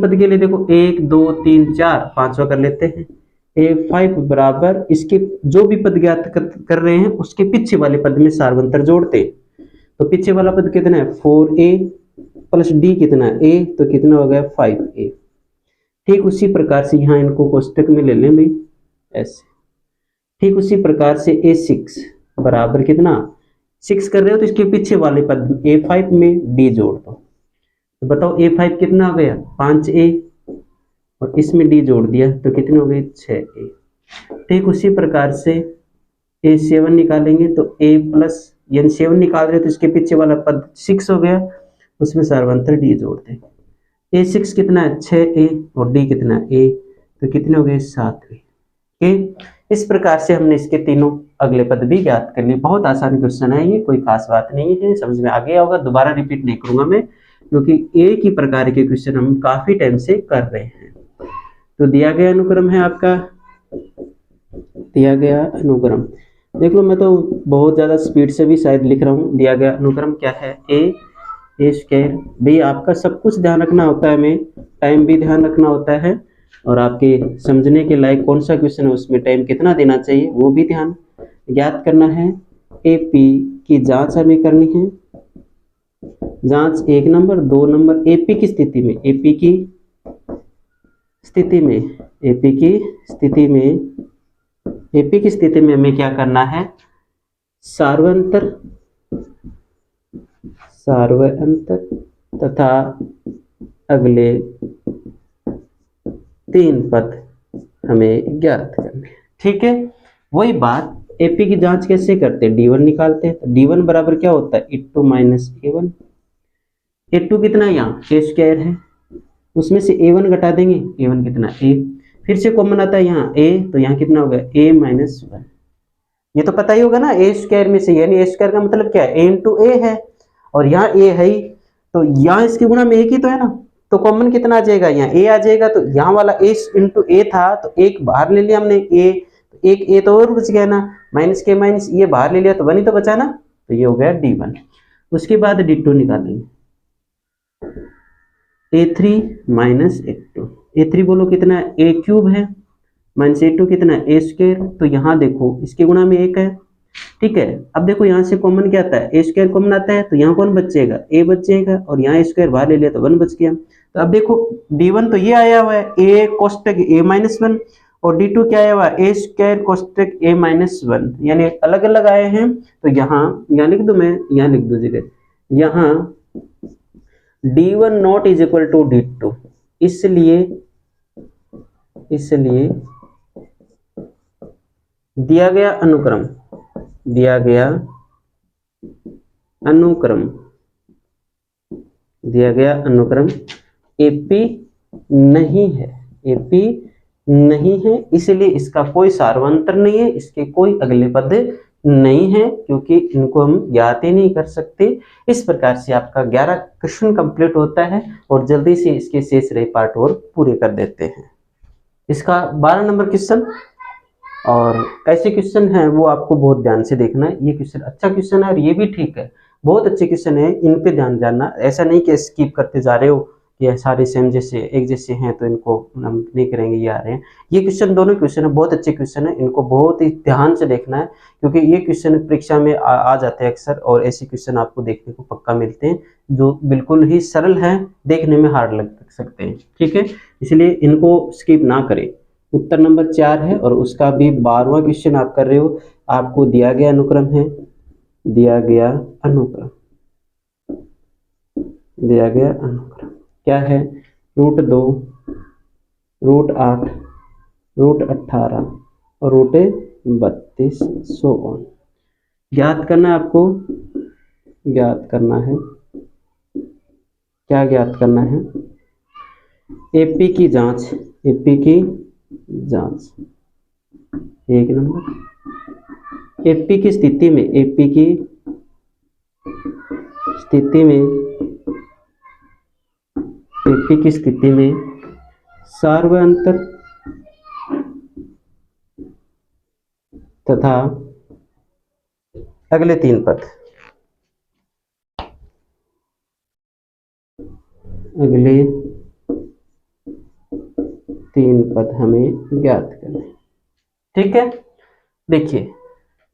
पद के लिए देखो 1 2 3 4 पांचवा कर लेते हैं। A5 बराबर, इसके जो भी पद ज्ञात कर रहे हैं उसके पीछे वाले पद में सार्वंतर जोड़ते। तो पीछे वाला पद कितना है 4A प्लस D कितना है A, तो कितना हो गया 5A। ठीक उसी प्रकार से यहाँ इनको कोष्टक में ले लें भाई ऐसे। ठीक उसी प्रकार से A6 बराबर कितना 6 कर रहे हो तो इसके पीछे वाले पद A5 में D जोड़ दो, तो बताओ A5 कितना हो गया 5A, और इसमें D जोड़ दिया तो कितने हो गए 6A। ठीक उसी प्रकार से A7 निकालेंगे तो A प्लस, यानी 7 निकाल रहे तो इसके पीछे वाला पद 6 हो गया, उसमें सार्वंतर D जोड़ देंगे। A6 कितना है 6A और D कितना है A, तो कितने हो गए 7A। ठीक, इस प्रकार से हमने इसके तीनों अगले पद भी ज्ञात कर लिए। बहुत आसान क्वेश्चन है ये, कोई खास बात नहीं है, समझ में आ गया होगा। दोबारा रिपीट नहीं करूंगा मैं, क्योंकि एक ही प्रकार के क्वेश्चन हम काफी टाइम से कर रहे हैं। तो दिया गया अनुक्रम है आपका, दिया गया अनुक्रम देख लो, मैं तो बहुत ज्यादा स्पीड से भी शायद लिख रहा हूँ। दिया गया अनुक्रम क्या है A स्क्वायर। भाई आपका सब कुछ ध्यान रखना होता है, हमें टाइम भी ध्यान रखना होता है, और आपके समझने के लायक कौन सा क्वेश्चन है उसमें टाइम कितना देना चाहिए वो भी ध्यान ज्ञात करना है। AP की जांच हमें करनी है, जांच 1 नंबर 2 नंबर AP की स्थिति में, AP की स्थिति में हमें क्या करना है, सार्वअंतर तथा अगले 3 पद हमें ज्ञात करने। ठीक है, वही बात AP की जांच कैसे करते हैं, D1 निकालते हैं। तो D1 बराबर क्या होता है A2 माइनस A1। A2 कितना है यहाँ A स्क्वायर है, उसमें से A1 घटा देंगे, A1 कितना A, फिर से कॉमन आता है यहाँ A, तो यहाँ कितना हो गया A माइनस 1। ये तो पता ही होगा ना, A स्क्वायर में से, यानी A स्क्वायर का मतलब क्या है A इंटू A है, और यहाँ A है ही, तो यहाँ इसके गुणा में एक ही तो है ना, तो कॉमन कितना आ जाएगा यहाँ A आ जाएगा। तो यहाँ वाला A इंटू A था तो एक बाहर ले लिया हमने A, तो एक A तो और बच गया ना, माइनस के माइनस ये बाहर ले लिया तो 1 ही तो बचा ना, तो ये हो गया D1। उसके बाद D2 निकालेंगे, A3 माइनस A2, A3 बोलो कितना है A क्यूब है, माइनस A2 कितना है A स्क्वायर। तो यहाँ देखो इसके गुणा में 1 है, ठीक है। अब देखो यहाँ से कॉमन क्या आता है A स्क्वायर कॉमन आता है, तो यहाँ कौन बचेगा A बचेगा, और यहाँ A स्क्वायर बाहर ले लिया तो 1 बच गया। तो अब देखो D1 तो ये आया हुआ है A कोष्टक A माइनस 1, और D2 क्या आया हुआ है A स्क्वायर कोष्टक A माइनस 1, यानी अलग अलग आए हैं। तो यहाँ लिख दूं मैं, यहाँ लिख दो जगह, यहाँ D1 not is equal to D2, इसलिए दिया गया अनुक्रम एपी नहीं है, एपी नहीं है, इसलिए इसका कोई सार्वंतर नहीं है, इसके कोई अगले पद नहीं है, क्योंकि इनको हम ज्ञात ही नहीं कर सकते। इस प्रकार से आपका 11 क्वेश्चन कंप्लीट होता है और जल्दी से इसके शेष रहे पार्ट और पूरे कर देते हैं। इसका 12 नंबर क्वेश्चन, और कैसे क्वेश्चन है वो आपको बहुत ध्यान से देखना है। ये क्वेश्चन अच्छा क्वेश्चन है और ये भी ठीक है, बहुत अच्छे क्वेश्चन है, इन पे ध्यान देना। ऐसा नहीं कि स्किप करते जा रहे हो, ये सारे सेम जैसे एक जैसे हैं तो इनको हम नहीं करेंगे, ये आ रहे हैं। ये क्वेश्चन, दोनों क्वेश्चन है बहुत अच्छे क्वेश्चन है, इनको बहुत ही ध्यान से देखना है, क्योंकि ये क्वेश्चन परीक्षा में आ जाते हैं अक्सर, और ऐसे क्वेश्चन आपको देखने को पक्का मिलते हैं जो बिल्कुल ही सरल हैं, देखने में हार्ड लग सकते हैं, ठीक है, इसलिए इनको स्किप ना करें। उत्तर नंबर 4 है और उसका भी 12वां क्वेश्चन आप कर रहे हो। आपको दिया गया अनुक्रम है, दिया गया अनुक्रम क्या है, √2, √8, √18 और √32 सो ऑन। ज्ञात करना है आपको, ज्ञात करना है, क्या ज्ञात करना है, एपी की जांच, एपी की जांच। 1 नंबर, एपी की स्थिति में, एपी की स्थिति में, एपी की स्थिति में सार्वंतर तथा अगले 3 पद, अगले 3 पद हमें ज्ञात करने, ठीक है। देखिए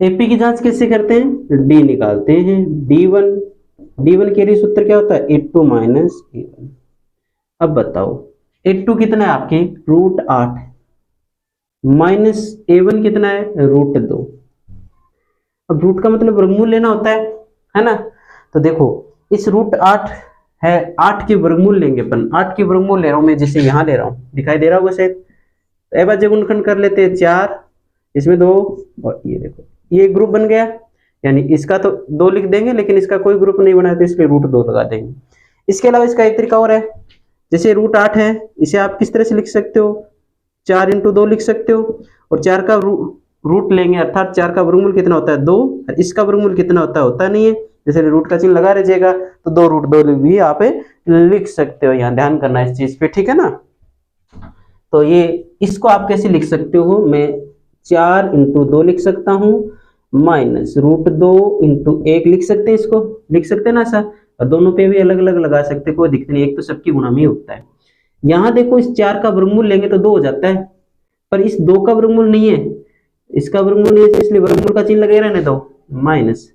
एपी की जांच कैसे करते हैं, डी निकालते हैं, D1 के लिए सूत्र क्या होता है, A2 माइनस A1। अब बताओ A2 कितना है आपके, √8 माइनस A1 कितना है, √2। अब रूट का मतलब वर्गमूल लेना होता है ना। तो देखो इस √8 है, 8 के वर्गमूल लेंगे अपन, 8 के वर्गमूल ले रहा हूं मैं, जैसे यहां ले रहा हूं, दिखाई दे रहा होगा शायद। अविभाज्य गुणनखंड कर लेते हैं, 4 इसमें 2, और ये देखो ये ग्रुप बन गया, यानी इसका तो 2 लिख देंगे, लेकिन इसका कोई ग्रुप नहीं बना तो इसलिए √2 लगा देंगे। इसके अलावा इसका एक तरीका और है, जैसे √8 है, इसे आप किस तरह से लिख सकते हो, 4 × 2 लिख सकते हो, और 4 का रूट लेंगे, अर्थात 4 का वर्गमूल कितना होता है, 2, और इसका वर्गमूल कितना होता है, होता नहीं है, जैसे रूट का चिन्ह लगा रहिएगा तो 2 √2 भी आप लिख सकते हो, यहाँ ध्यान करना इस चीज पे, ठीक है ना। तो ये इसको आप कैसे लिख सकते हो, मैं 4 × 2 लिख सकता हूँ, माइनस √2 × 1 लिख सकते हैं, इसको लिख सकते हैं ना सर, और दोनों पे भी अलग अलग लगा सकते हैं, कोई दिक्कत नहीं, एक तो सबकी गुणा में होता है। यहाँ देखो इस 4 का वर्गमूल लेंगे तो 2 हो जाता है, पर इस 2 का वर्गमूल नहीं है, इसका वर्गमूल नहीं है, इसलिए वर्गमूल का चिन्ह लगे रहने दो, माइनस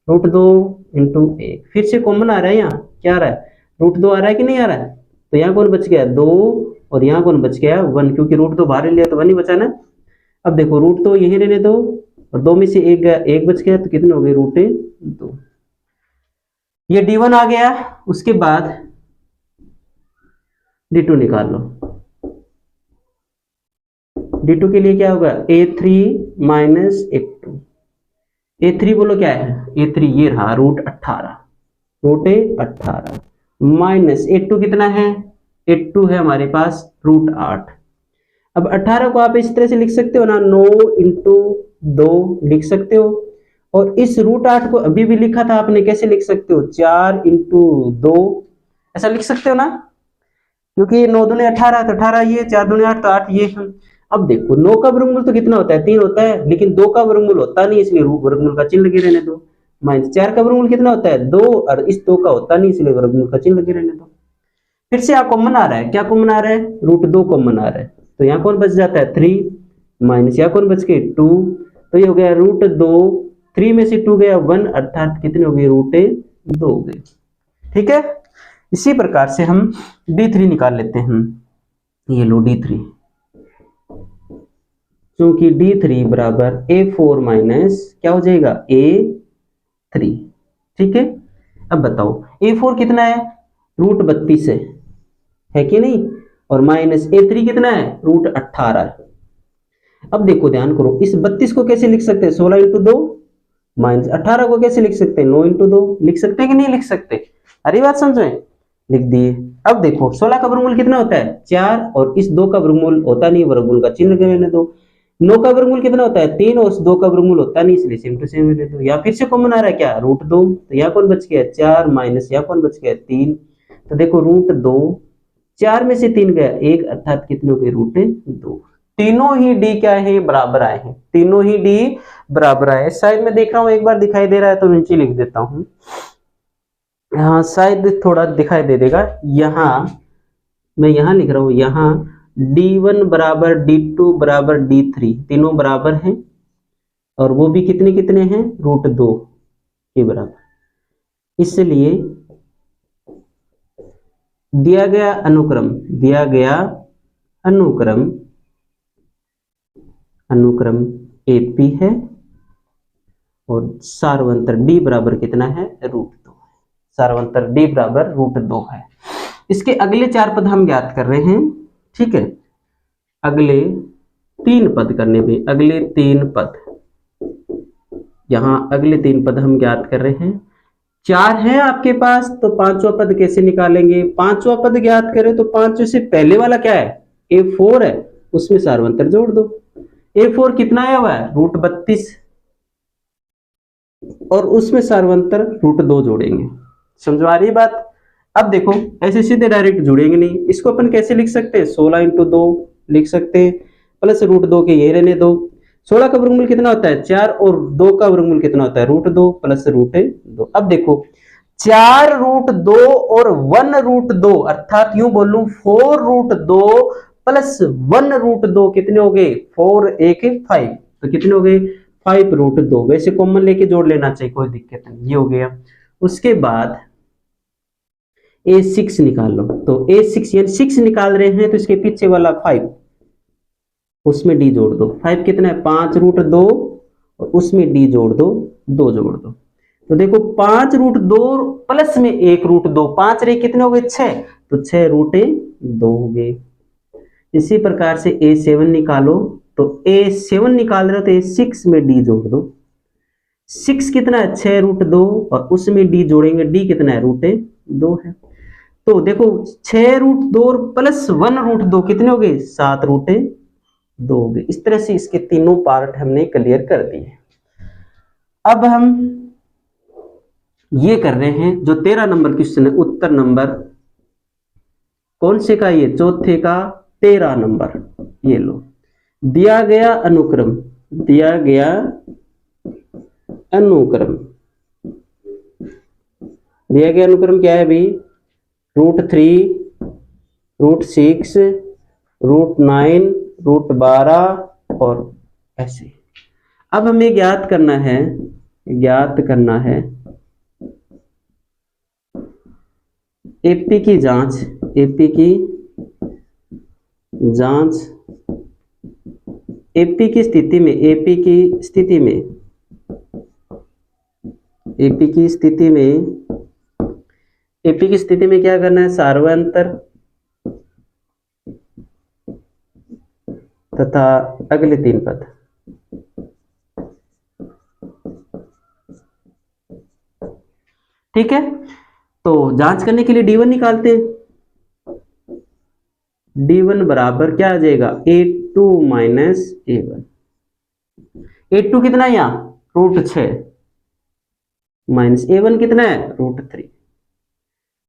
√2 × 1, फिर से कॉमन आ रहा है, यहाँ क्या आ रहा है, √2 आ रहा है कि नहीं आ रहा है, तो यहाँ कौन बच गया, 2, और यहाँ कौन बच गया, 1, क्योंकि √2 बाहर लिया तो 1 ही बचा ना। अब देखो √2 यही रहने दो, और 2 में से 1 बच गया, तो कितने हो गए, √2। ये D1 आ गया, उसके बाद D2 निकाल लो। D2 के लिए क्या होगा, A3 माइनस A2। A3 बोलो क्या है, A3 ये रहा, √18 माइनस A2 कितना है, A2 है हमारे पास √8। अब 18 को आप इस तरह से लिख सकते हो ना, 9 × 2 लिख सकते हो, और इस √8 को अभी भी लिखा था आपने, कैसे लिख सकते हो, 4 × 2 ऐसा लिख सकते हो ना, क्योंकि 9 दूने 18 तो 18 ये, 4 दूने 8 तो 8 ये। अब देखो 9 का वर्गमूल तो कितना होता है, 3 होता है, लेकिन 2 का वर्गमूल होता नहीं, इसलिए वर्गमूल का चिन्ह लगे रहने दो। माइनस 4 का वर्गमूल कितना होता है, 2, और इस 2 का होता नहीं, इसलिए वर्गमूल का चिन्ह लगे रहने दो। फिर से यहाँ कॉमन आ रहा है, क्या कॉमन आ रहा है, √2 कॉमन आ रहा है, तो यहाँ कौन बच जाता है, 3, माइनस यहाँ कौन बच गए, 2, तो ये हो गया √2, 3 में से 2 गया 1, अर्थात कितने हो गए, √2 हो गए, ठीक है। इसी प्रकार से हम D3 निकाल लेते हैं, ये लो D3, क्योंकि D3 बराबर A4 माइनस क्या हो जाएगा, A3, ठीक है। अब बताओ A4 कितना है, √32 है कि नहीं, और माइनस A3 कितना है, √18। अब देखो ध्यान करो, इस 32 को कैसे लिख सकते हैं, 16 × 2, माइनस 18 को कैसे लिख सकते हैं, 9 × 2 लिख सकते हैं कि नहीं लिख सकते, अरे बात समझो। लिख दिए। अब देखो 16 का वर्गमूल कितना होता है 4, और इस 2 का वर्गमूल होता नहीं, वर्गमूल का चिन्ह रहने दो। 9 का वर्गमूल कितना होता है 3, और इस 2 का वर्गमूल होता नहीं, इसलिए सेम टू सेम ले दो। या फिर से कॉमन आ रहा है क्या √2, तो यहाँ कौन बच गया 4 माइनस यहाँ कौन बच गया 3, तो देखो √2, 4 में से 3 गया 1, अर्थात कितने हो गए √2। तीनों ही डी क्या है बराबर आए हैं, तीनों ही डी बराबर आए। शायद मैं देख रहा हूँ एक बार दिखाई दे रहा है तो नीचे लिख देता हूँ, हाँ शायद थोड़ा दिखाई दे देगा। यहाँ मैं यहाँ लिख रहा हूँ, यहाँ D1 बराबर D2 बराबर D3 तीनों बराबर हैं, और वो भी कितने कितने हैं √2 के बराबर। इसलिए दिया गया अनुक्रम AP है, और सार्वंतर D बराबर कितना है √2, सार्वंतर D बराबर √2 है। इसके अगले 4 पद हम ज्ञात कर रहे हैं, ठीक है। अगले 3 पद करने में, अगले 3 पद, यहाँ अगले 3 पद हम ज्ञात कर रहे हैं। 4 है आपके पास, तो 5वां पद कैसे निकालेंगे, 5वां पद ज्ञात करें तो 5 से पहले वाला क्या है A4 है, उसमें सार्वंतर जोड़ दो। A4 कितना आया हुआ है √32, और उसमें सार्वंतर √2 जोड़ेंगे। समझ आ रही बात। अब देखो ऐसे सीधे डायरेक्ट जुड़ेंगे नहीं, इसको अपन कैसे लिख सकते हैं 16 × 2 लिख सकते हैं, प्लस √2 के ये रहने दो। 16 का वर्गमूल कितना होता है 4, और 2 का वर्गमूल कितना होता है √2 प्लस √2। अब देखो 4 √2 और 1 √2, अर्थात यूं बोलूं 4 √2 प्लस 1 √2 कितने हो गए 4 1 5, तो कितने हो गए 5 √2। वैसे कॉमन लेके जोड़ लेना चाहिए, कोई दिक्कत नहीं, ये हो गया। उसके बाद A6 निकाल लो, तो A6 यानी 6 निकाल रहे हैं तो इसके पीछे वाला 5, उसमें D जोड़ दो। 5 कितना है 5 √2, और उसमें D जोड़ दो 2 जोड़ दो, तो देखो 5 √2 प्लस में 1 √2, 5 रे कितने हो गए 6, तो 6 √2 हो गए। इसी प्रकार से A7 निकालो, तो A7 निकाल रहे हो तो A6 में D जोड़ दो। 6 कितना है 6 √2, और उसमें D जोड़ेंगे, D कितना है √2 है। तो देखो 6 √2 प्लस 1 √2 कितने हो गए 7 √2 हो गए। इस तरह से इसके तीनों पार्ट हमने क्लियर कर दिए। अब हम ये कर रहे हैं जो 13 नंबर क्वेश्चन है, उत्तर नंबर कौन से का, ये चौथे का 13 नंबर। ये लो, दिया गया अनुक्रम क्या है भाई √3 √6 √9 √12 और ऐसे। अब हमें ज्ञात करना है एपी की जांच, एपी की स्थिति में क्या करना है सार्वंतर तथा अगले 3 पद। ठीक है, तो जांच करने के लिए D1 निकालते हैं। D1 बराबर क्या आ जाएगा A2 माइनस A1। A2 कितना है यहाँ √6 माइनस A1 कितना है √3।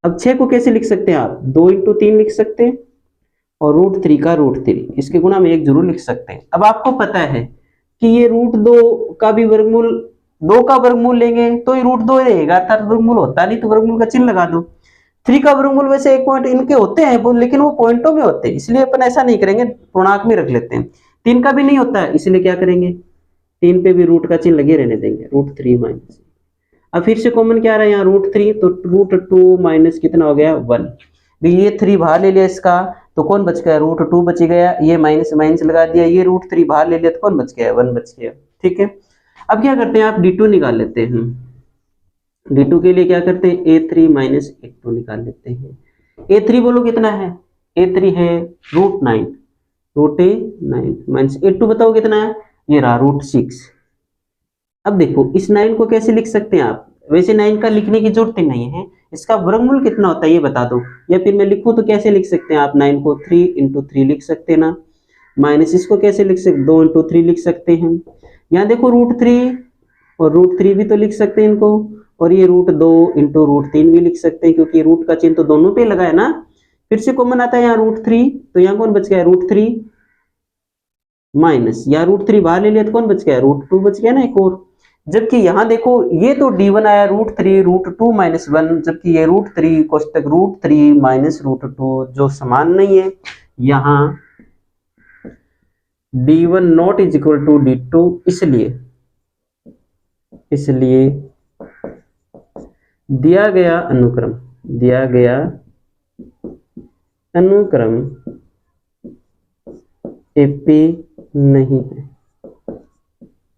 अब 6 को कैसे लिख सकते हैं आप 2 × 3 लिख सकते हैं, और √3 का √3 इसके गुणा में 1 जरूर लिख सकते हैं। अब आपको पता है कि ये √2 का भी वर्गमूल 2 का वर्गमूल लेंगे तो ये √2 रहेगा, अर्थात वर्गमूल होता नहीं तो वर्गमूल का चिन्ह लगा दो। 3 का वर्गमूल वैसे 1 पॉइंट इनके होते हैं लेकिन वो पॉइंटों में होते हैं, इसलिए अपन ऐसा नहीं करेंगे, पूर्णांक में रख लेते हैं। 3 का भी नहीं होता है, इसलिए क्या करेंगे 3 पे भी रूट का चिन्ह लगे रहने देंगे √3 माइनस। अब फिर से कॉमन क्या आ रहा है यहाँ √3, तो √2 माइनस कितना हो गया 1। ये 3 बाहर ले लिया इसका, तो कौन बच गया √2 बच गया, ये माइनस माइनस लगा दिया, ये √3 बाहर ले लिया तो कौन बच गया 1 बच गया। ठीक है, अब क्या करते हैं आप D2 निकाल लेते हैं। D2 के लिए क्या करते हैं A3 माइनस A2 निकाल लेते हैं। A3 बोलो कितना है, A3 है √9 माइनस A2 बताओ कितना है, ये रहा √6। अब देखो इस 9 को कैसे लिख सकते हैं आप, वैसे 9 का लिखने की जरूरत ही नहीं है, इसका वर्गमूल कितना होता है ये बता दो, या फिर मैं लिखूं तो कैसे लिख सकते हैं आप, 9 को 3 इंटू 3 लिख सकते हैं ना, माइनस इसको कैसे लिख सकते, 2 इंटू 3 लिख सकते हैं। यहाँ देखो √3 और √3 भी तो लिख सकते हैं इनको, और ये √2 इंटू √3 भी लिख सकते हैं, क्योंकि रूट का चिन्ह तो दोनों पे लगा है ना। फिर से कॉमन आता है यहाँ √3, तो यहाँ कौन बच गया, √3 माइनस, या √3 बाहर ले लिया तो कौन बच गया, √2 बच गया ना एक और। जबकि यहाँ देखो ये तो d1 आया √3 √2 माइनस 1, जबकि ये √3 कोष्टक √3 माइनस √2 जो समान नहीं है। यहाँ d1 not is equal to d2, इसलिए दिया गया अनुक्रम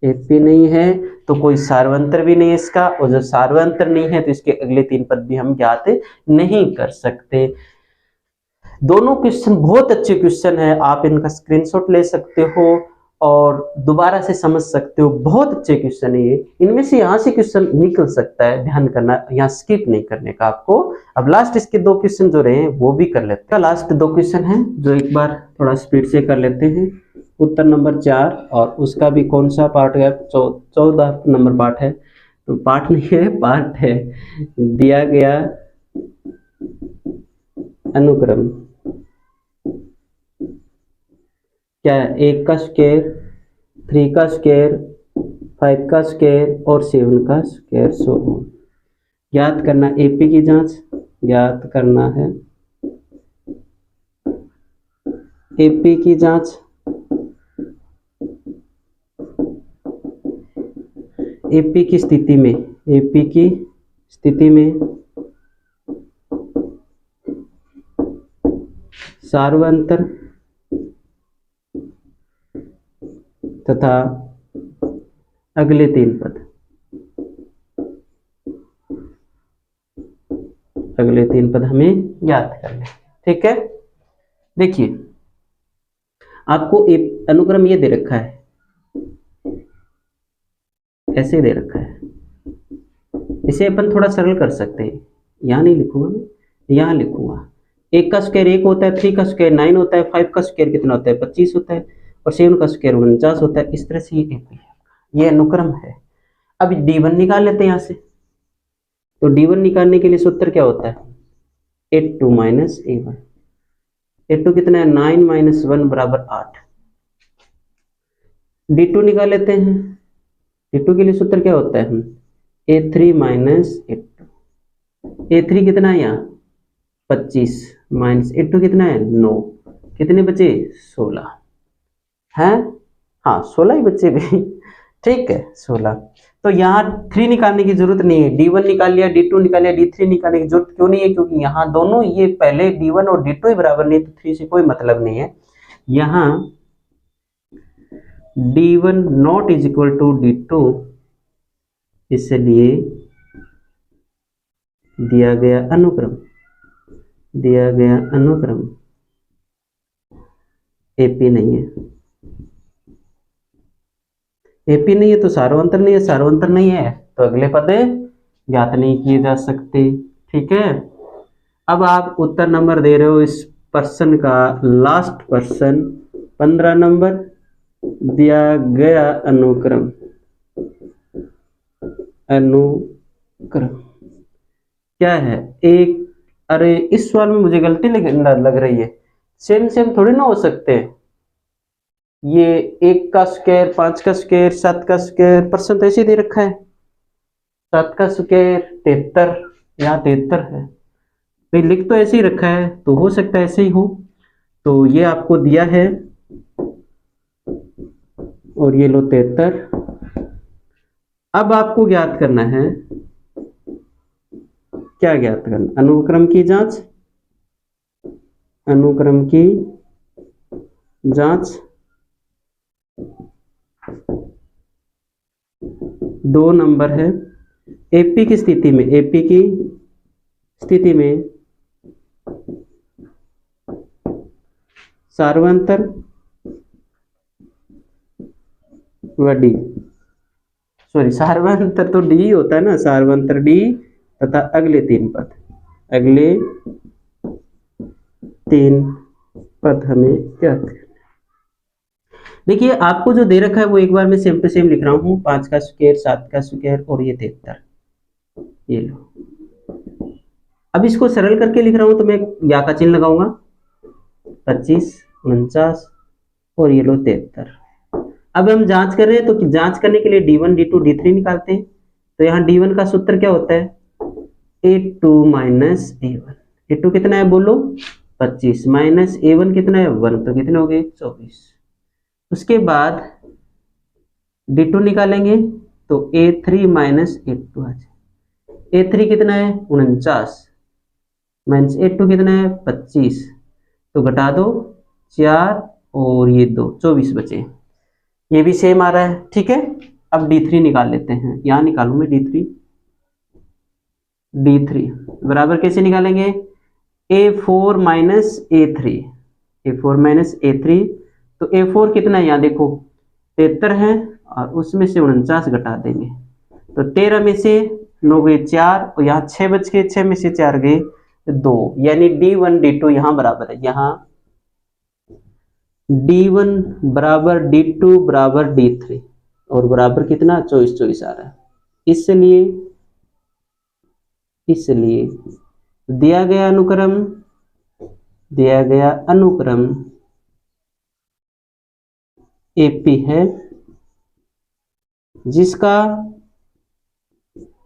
एपी नहीं है, तो कोई सार्वंतर भी नहीं है इसका, और जब सार्वंतर नहीं है तो इसके अगले 3 पद भी हम ज्ञात नहीं कर सकते। दोनों क्वेश्चन बहुत अच्छे क्वेश्चन है, आप इनका स्क्रीनशॉट ले सकते हो और दोबारा से समझ सकते हो, बहुत अच्छे क्वेश्चन है ये। इनमें से यहाँ से क्वेश्चन निकल सकता है, ध्यान करना, यहाँ स्किप नहीं करने का आपको। अब लास्ट इसके 2 क्वेश्चन जो रहे वो भी कर लेते हैं। लास्ट 2 क्वेश्चन है जो एक बार थोड़ा स्पीड से कर लेते हैं। उत्तर नंबर 4 और उसका भी कौन सा पार्ट है, 14 नंबर पार्ट है, तो पार्ट नहीं है पार्ट है। दिया गया अनुक्रम क्या है, 1 का स्क्वायर, 3 का स्क्वायर, 5 का स्क्वायर और 7 का स्क्वायर, सो ज्ञात करना। एपी की जांच ज्ञात करना है, एपी की जांच। एपी की स्थिति में सार्वंतर तथा अगले 3 पद, हमें याद करने। ठीक है, देखिए आपको एक अनुक्रम ये दे रखा है, ऐसे दे रखा है, इसे अपन थोड़ा सरल कर सकते हैं। यहाँ नहीं लिखूंगा मैं, यहाँ लिखूंगा। 1 का स्क्वायर 1 होता है, 3 का स्क्वायर 9 होता है, 5 का स्क्वायर कितना होता है, 25 होता है, और 7 का स्क्वायर 49 होता है। इस तरह से ये एपी है, ये अनुक्रम है। अब d1 निकाल लेते हैं यहाँ से, तो d1 निकालने के लिए सूत्र क्या होता है, 8 माइनस a1। 8 कितना है, 9 माइनस 1 बराबर 8। d2 निकाल लेते हैं, d2 के लिए सूत्र क्या होता है, a3 माइनस a2। a3 कितना है यहाँ 25 माइनस a2 कितना है 9, कितने बचे 16 हैं, हाँ 16 ही बच्चे भी। ठीक है 16। तो यहाँ 3 निकालने की जरूरत नहीं है, d1 निकाल लिया, d2 निकाल लिया, d3 निकालने की जरूरत क्यों नहीं है, क्योंकि यहाँ दोनों ये पहले d1 और d2 ही बराबर नहीं, तो 3 से कोई मतलब नहीं है। यहाँ d1 not is equal to d2, इसलिए दिया गया अनुक्रम एपी नहीं है। एपी नहीं है तो सार्वंतर नहीं है, सार्वंतर नहीं है तो अगले पद ज्ञात नहीं किए जा सकते। ठीक है, अब आप उत्तर नंबर दे रहे हो इस प्रश्न का, लास्ट प्रश्न 15 नंबर। दिया गया अनुक्रम क्या है, एक, अरे इस सवाल में मुझे गलती लग रही है, सेम थोड़ी ना हो सकते। ये 1 का स्क्वायर, 5 का स्क्वायर, 7 का स्क्वायर, प्रश्न तो ऐसे दे रखा है, 7 का स्क्वायर 73, यहाँ 73 है, तो लिख तो ऐसे ही रखा है, तो हो सकता है ऐसे ही हो। तो ये आपको दिया है और ये लो 73। अब आपको ज्ञात करना है, क्या ज्ञात करना, अनुक्रम की जांच 2 नंबर है। एपी की स्थिति में सार्वंतर व डी, सॉरी सार्वंतर तो डी होता है ना, सार्वंतर डी तथा अगले 3 पद, अगले 3 पद हमें याद करना। देखिए आपको जो दे रखा है वो एक बार मैं सेम टू सेम लिख रहा हूँ, 5 का स्क्वायर, 7 का स्क्वायर और ये 73, ये लो। अब इसको सरल करके लिख रहा हूँ तो मैं या का चिन्ह लगाऊंगा, 25, 49 और ये लो 73। अब हम जांच कर रहे हैं तो जांच करने के लिए D1, D2, D3 निकालते हैं। तो यहाँ D1 का सूत्र क्या होता है, A2 माइनस A1। A2 कितना है बोलो, 25 माइनस A1 कितना है 1, तो कितने हो गए 24। उसके बाद D2 निकालेंगे तो A3 माइनस A2 आ जाए। A3 कितना है 49 माइनस A2 कितना है 25, तो घटा दो 4 और ये 2, 24 बचे। ये भी सेम आ रहा है, ठीक है। अब D3 निकाल लेते हैं, यहां निकालू मैं D3 बराबर कैसे निकालेंगे, A4 minus A3, A4 minus A3, तो A4 कितना है यहाँ देखो 73 है और उसमें से 49 घटा देंगे तो 13 में से 9 गए 4 और यहाँ 6 बच गए, 6 में से 4 गए 2, यानी D1 D2 यहाँ बराबर है, यहाँ D1 बराबर D2 बराबर D3 और बराबर कितना 24 आ रहा है। इसलिए दिया गया अनुक्रम AP है जिसका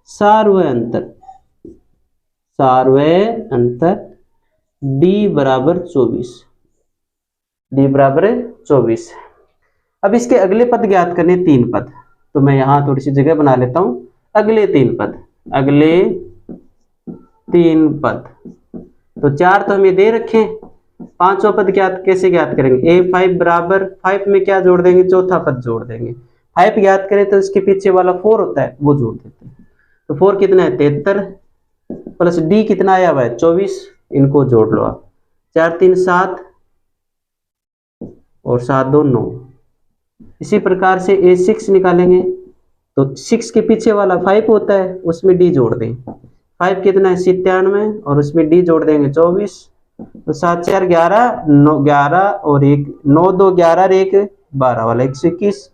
सार्वय अंतर D बराबर 24। अब इसके अगले पद ज्ञात करने 3 पद, तो मैं यहां थोड़ी सी जगह बना लेता हूं। अगले 3 पद, तो 4 तो हमें दे रखे, 5वां पद कैसे ज्ञात करेंगे, A5 बराबर 5 में क्या जोड़ देंगे, चौथा पद जोड़ देंगे। 5 ज्ञात करें तो इसके पीछे वाला 4 होता है वो जोड़ देते हैं, तो 4 कितना है 73 प्लस D कितना आया हुआ है 24, इनको जोड़ लो आप, 4 3 7 और 7 2 9। इसी प्रकार से A6 निकालेंगे तो 6 के पीछे वाला 5 होता है उसमें D जोड़ दें, 5 कितना है 97 और उसमें D जोड़ देंगे 24, तो 7 4 11 9 11 और 1 9 2 11 और 1 12 वाला 121।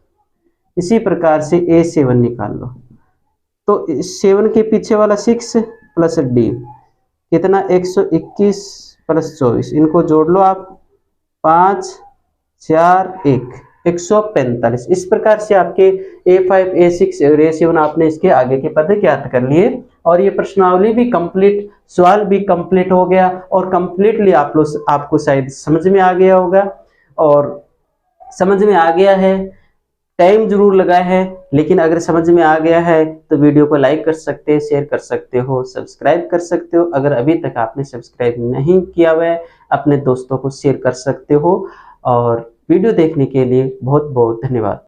इसी प्रकार से A7 निकाल लो, तो 7 के पीछे वाला 6 प्लस D कितना 121 प्लस 24, इनको जोड़ लो आप, 5 4 1 145। इस प्रकार से आपके A5 A6 और A7 आपने इसके आगे के पद ज्ञात कर लिए और ये प्रश्नावली भी कंप्लीट, सवाल भी कंप्लीट हो गया और कंप्लीटली आपको शायद समझ में आ गया होगा। और समझ में आ गया है, टाइम जरूर लगा है, लेकिन अगर समझ में आ गया है तो वीडियो को लाइक कर सकते हैं, शेयर कर सकते हो, सब्सक्राइब कर सकते हो। अगर अभी तक आपने सब्सक्राइब नहीं किया हुआ है अपने दोस्तों को शेयर कर सकते हो। और वीडियो देखने के लिए बहुत बहुत धन्यवाद।